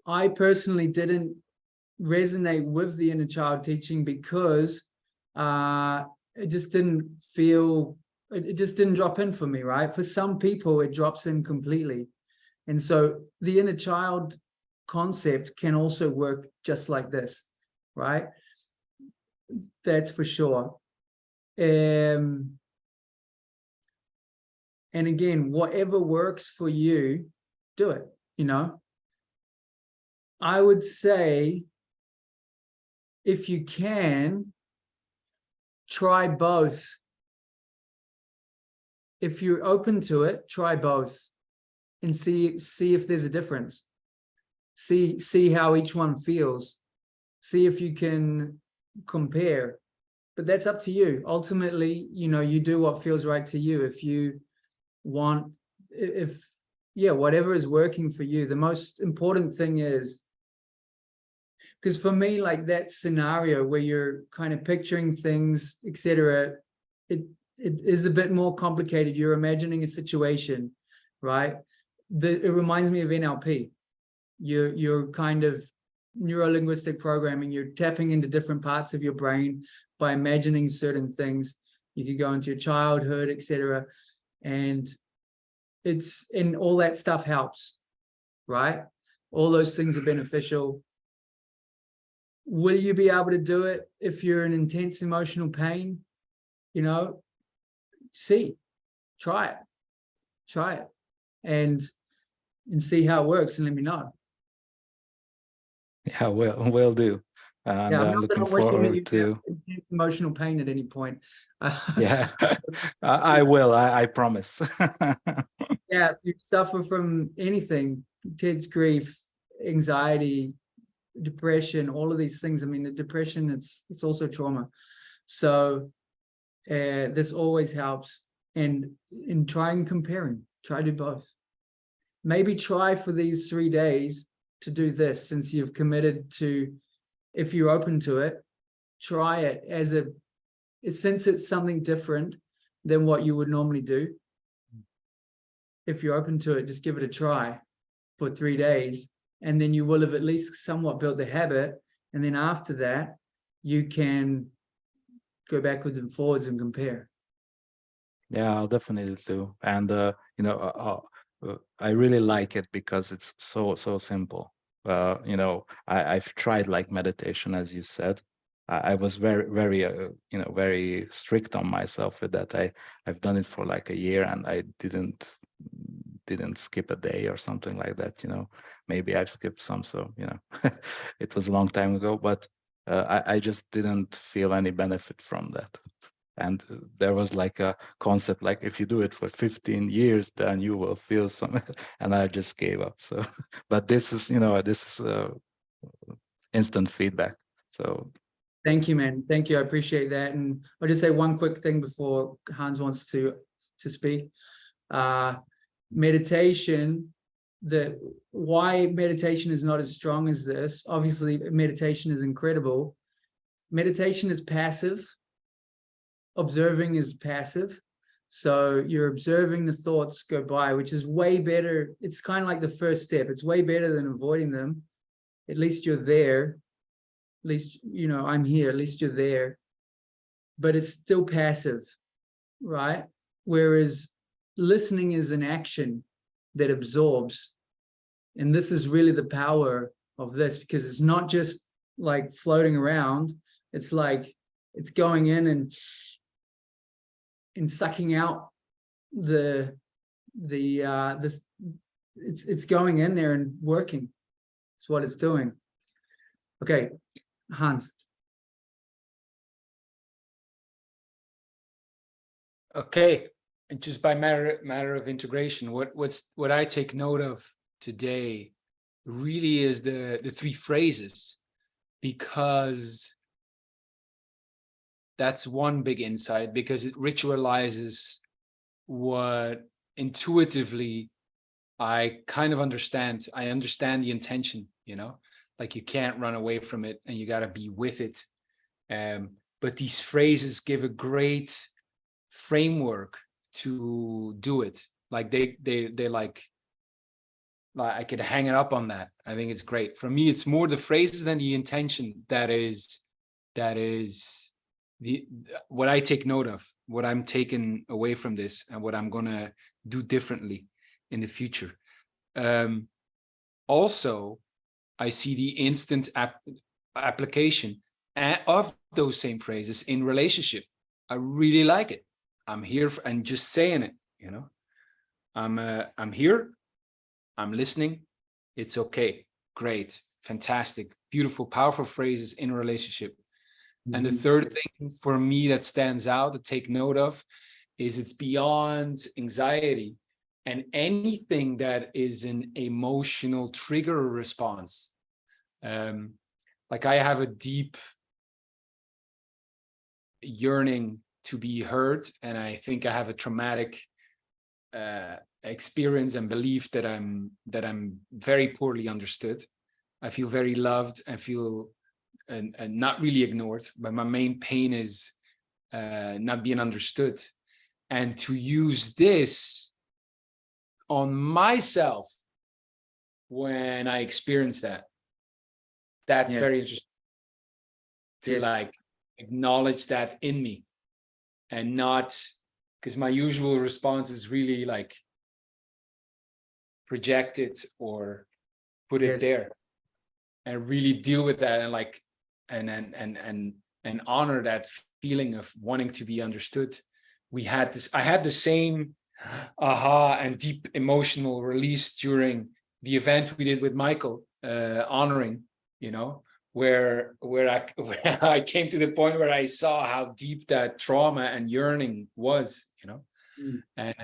I personally didn't resonate with the inner child teaching because it just didn't feel, it just didn't drop in for me, right? For some people, it drops in completely. And so the inner child concept can also work just like this, right? That's for sure. And again, whatever works for you, do it, you know? I would say, if you can, try both. If you're open to it, try both and see if there's a difference. See how each one feels. See if you can compare. But that's up to you. Ultimately, you know, you do what feels right to you. If you want, whatever is working for you. The most important thing is, because for me, like that scenario where you're kind of picturing things, etc., it is a bit more complicated. You're imagining a situation, right? It reminds me of NLP. You're kind of neuro-linguistic programming. You're tapping into different parts of your brain by imagining certain things. You could go into your childhood, etc., and all that stuff helps, right? All those things are beneficial. Will you be able to do it if you're in intense emotional pain? You know, try it, and see how it works, and let me know. Yeah, will do. And Yeah, I'm I'm not that looking I'm wishing that forward you to. have intense emotional pain at any point. Yeah, I will. I promise. Yeah, if you suffer from anything, intense grief, anxiety, depression, all of these things. I mean, the depression, it's also trauma. So this always helps. And try and comparing. Try to do both. Maybe try for these 3 days to do this, since you've committed to, if you're open to it, try it as since it's something different than what you would normally do. If you're open to it, just give it a try for 3 days, and then you will have at least somewhat built the habit. And then after that, you can go backwards and forwards and compare. Yeah, I'll definitely do. And you know, I really like it because it's so simple. You know, I've tried like meditation, as you said. I was very you know, very strict on myself with that. I've done it for like a year, and I didn't skip a day or something like that. You know, maybe I've skipped some, so you know, it was a long time ago, but I just didn't feel any benefit from that. And there was like a concept, like if you do it for 15 years, then you will feel some, and I just gave up. So, but this is, you know, this is instant feedback. So Thank you, man. Thank you. I appreciate that. And I'll just say one quick thing before Hans wants to speak. Meditation, why meditation is not as strong as this. Obviously, meditation is incredible. Meditation is passive. Observing is passive. So you're observing the thoughts go by, which is way better. It's kind of like the first step. It's way better than avoiding them. At least you're there. At least, you know, I'm here. At least you're there. But it's still passive, right? Whereas listening is an action that absorbs. And this is really the power of this, because it's not just like floating around. It's like it's going in and sucking out it's going in there and working. It's what it's doing. Okay, Hans. Okay, and just by matter of integration, what I take note of today really is the 3 phrases, because that's one big insight, because it ritualizes what intuitively I kind of understand. I understand the intention, you know, like you can't run away from it and you got to be with it. But these phrases give a great framework to do it. Like they like I could hang it up on that. I think it's great. For me, it's more the phrases than the intention that is what I take note of, what I'm taking away from this, and what I'm gonna do differently in the future. Also, I see the instant application of those same phrases in relationship. I really like it. I'm here and just saying it, you know. I'm here. I'm listening. It's okay. Great. Fantastic. Beautiful, powerful phrases in a relationship. And the third thing for me that stands out to take note of is it's beyond anxiety and anything that is an emotional trigger or response. Like I have a deep yearning to be heard, and I think I have a traumatic experience and belief that I'm very poorly understood. I feel very loved. I feel and not really ignored, but my main pain is not being understood. And to use this on myself when I experience that's Yes. very interesting to Yes. like acknowledge that in me, and not, because my usual response is really like project it or put it Yes. there and really deal with that, and like and honor that feeling of wanting to be understood. I had the same aha and deep emotional release during the event we did with Michael, honoring, you know, where I came to the point where I saw how deep that trauma and yearning was, you know. And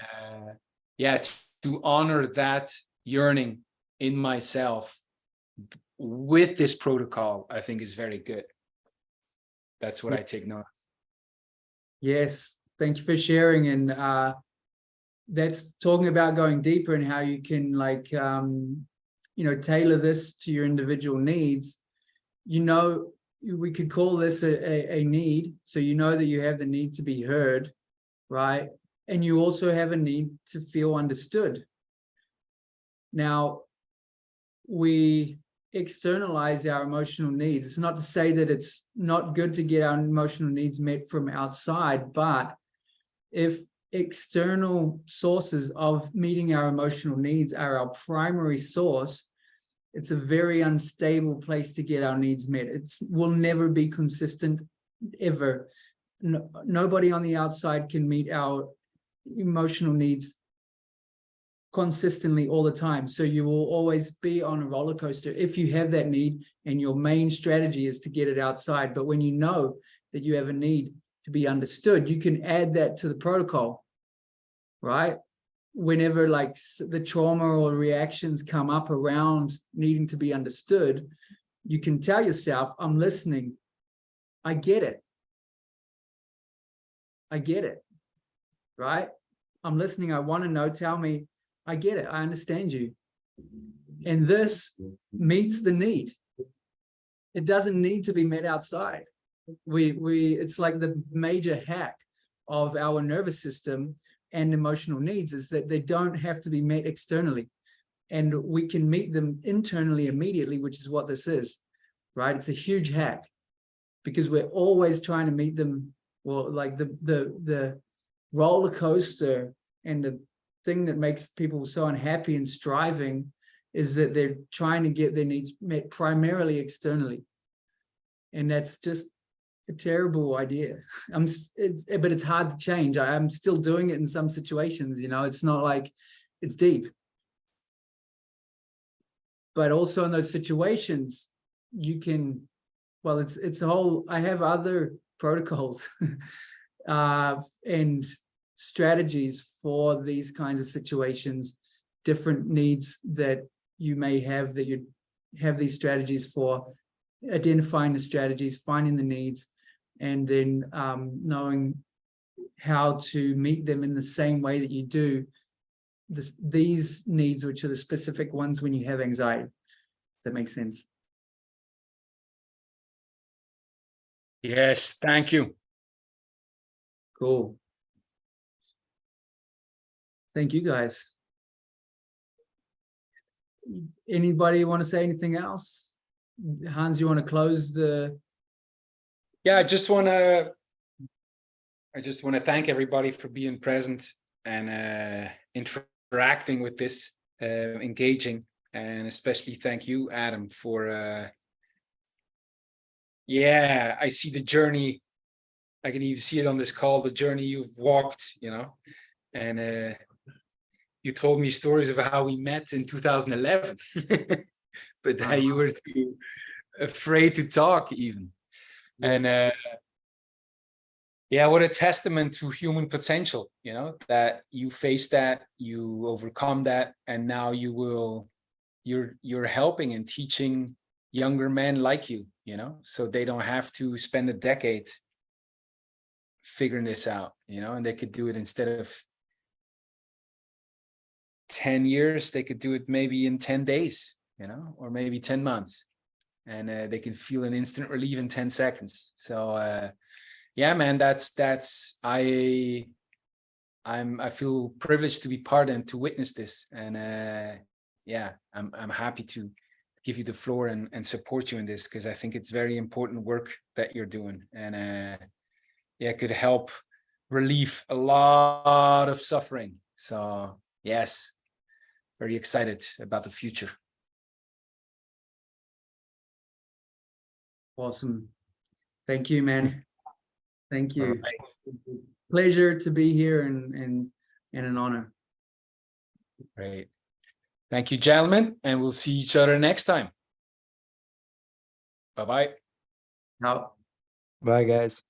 yeah, to honor that yearning in myself with this protocol, I think is very good. That's what I take note. Yes, thank you for sharing. And that's talking about going deeper and how you can, like, tailor this to your individual needs. We could call this a need. So you know that you have the need to be heard, right? And you also have a need to feel understood. Now, we externalize our emotional needs. It's not to say that it's not good to get our emotional needs met from outside, but if external sources of meeting our emotional needs are our primary source, it's a very unstable place to get our needs met. It will never be consistent, ever. Nobody on the outside can meet our emotional needs consistently all the time. So you will always be on a roller coaster if you have that need and your main strategy is to get it outside. But when you know that you have a need to be understood, you can add that to the protocol, right? Whenever like the trauma or reactions come up around needing to be understood, you can tell yourself, I'm listening. I get it. I get it, right? I'm listening. I want to know. Tell me. I get it. I understand you. And this meets the need. It doesn't need to be met outside. It's like the major hack of our nervous system and emotional needs is that they don't have to be met externally. And we can meet them internally immediately, which is what this is, right? It's a huge hack because we're always trying to meet them. Well, like the roller coaster and the thing that makes people so unhappy and striving is that they're trying to get their needs met primarily externally. And that's just a terrible idea. But it's hard to change. I'm still doing it in some situations, it's not like it's deep. But also in those situations, you can, well, it's a whole, I have other protocols and strategies for these kinds of situations, different needs that you may have that you have these strategies for, identifying the strategies, finding the needs, and then knowing how to meet them in the same way that you do these needs, which are the specific ones when you have anxiety. If that makes sense. Yes, thank you. Cool. Thank you, guys. Anybody want to say anything else? Hans, you want to close the... Yeah, I just want to thank everybody for being present and interacting with this, engaging, and especially thank you, Adam, for yeah, I see the journey. I can even see it on this call, the journey you've walked, and you told me stories of how we met in 2011, but that you were too afraid to talk even. And yeah, what a testament to human potential, that you face that, you overcome that, and now you're helping and teaching younger men like you, so they don't have to spend a decade figuring this out, and they could do it instead of 10 years, they could do it maybe in 10 days, or maybe 10 months, and they can feel an instant relief in 10 seconds. So yeah, man, I feel privileged to be part and to witness this, and yeah, I'm happy to give you the floor and support you in this, because I think it's very important work that you're doing, and yeah, it could help relieve a lot of suffering. So yes, very excited about the future. Awesome. Thank you, man. Thank you. All Pleasure to be here and an honor. Great. Thank you, gentlemen, and we'll see each other next time. Bye-bye. Out. Bye, guys.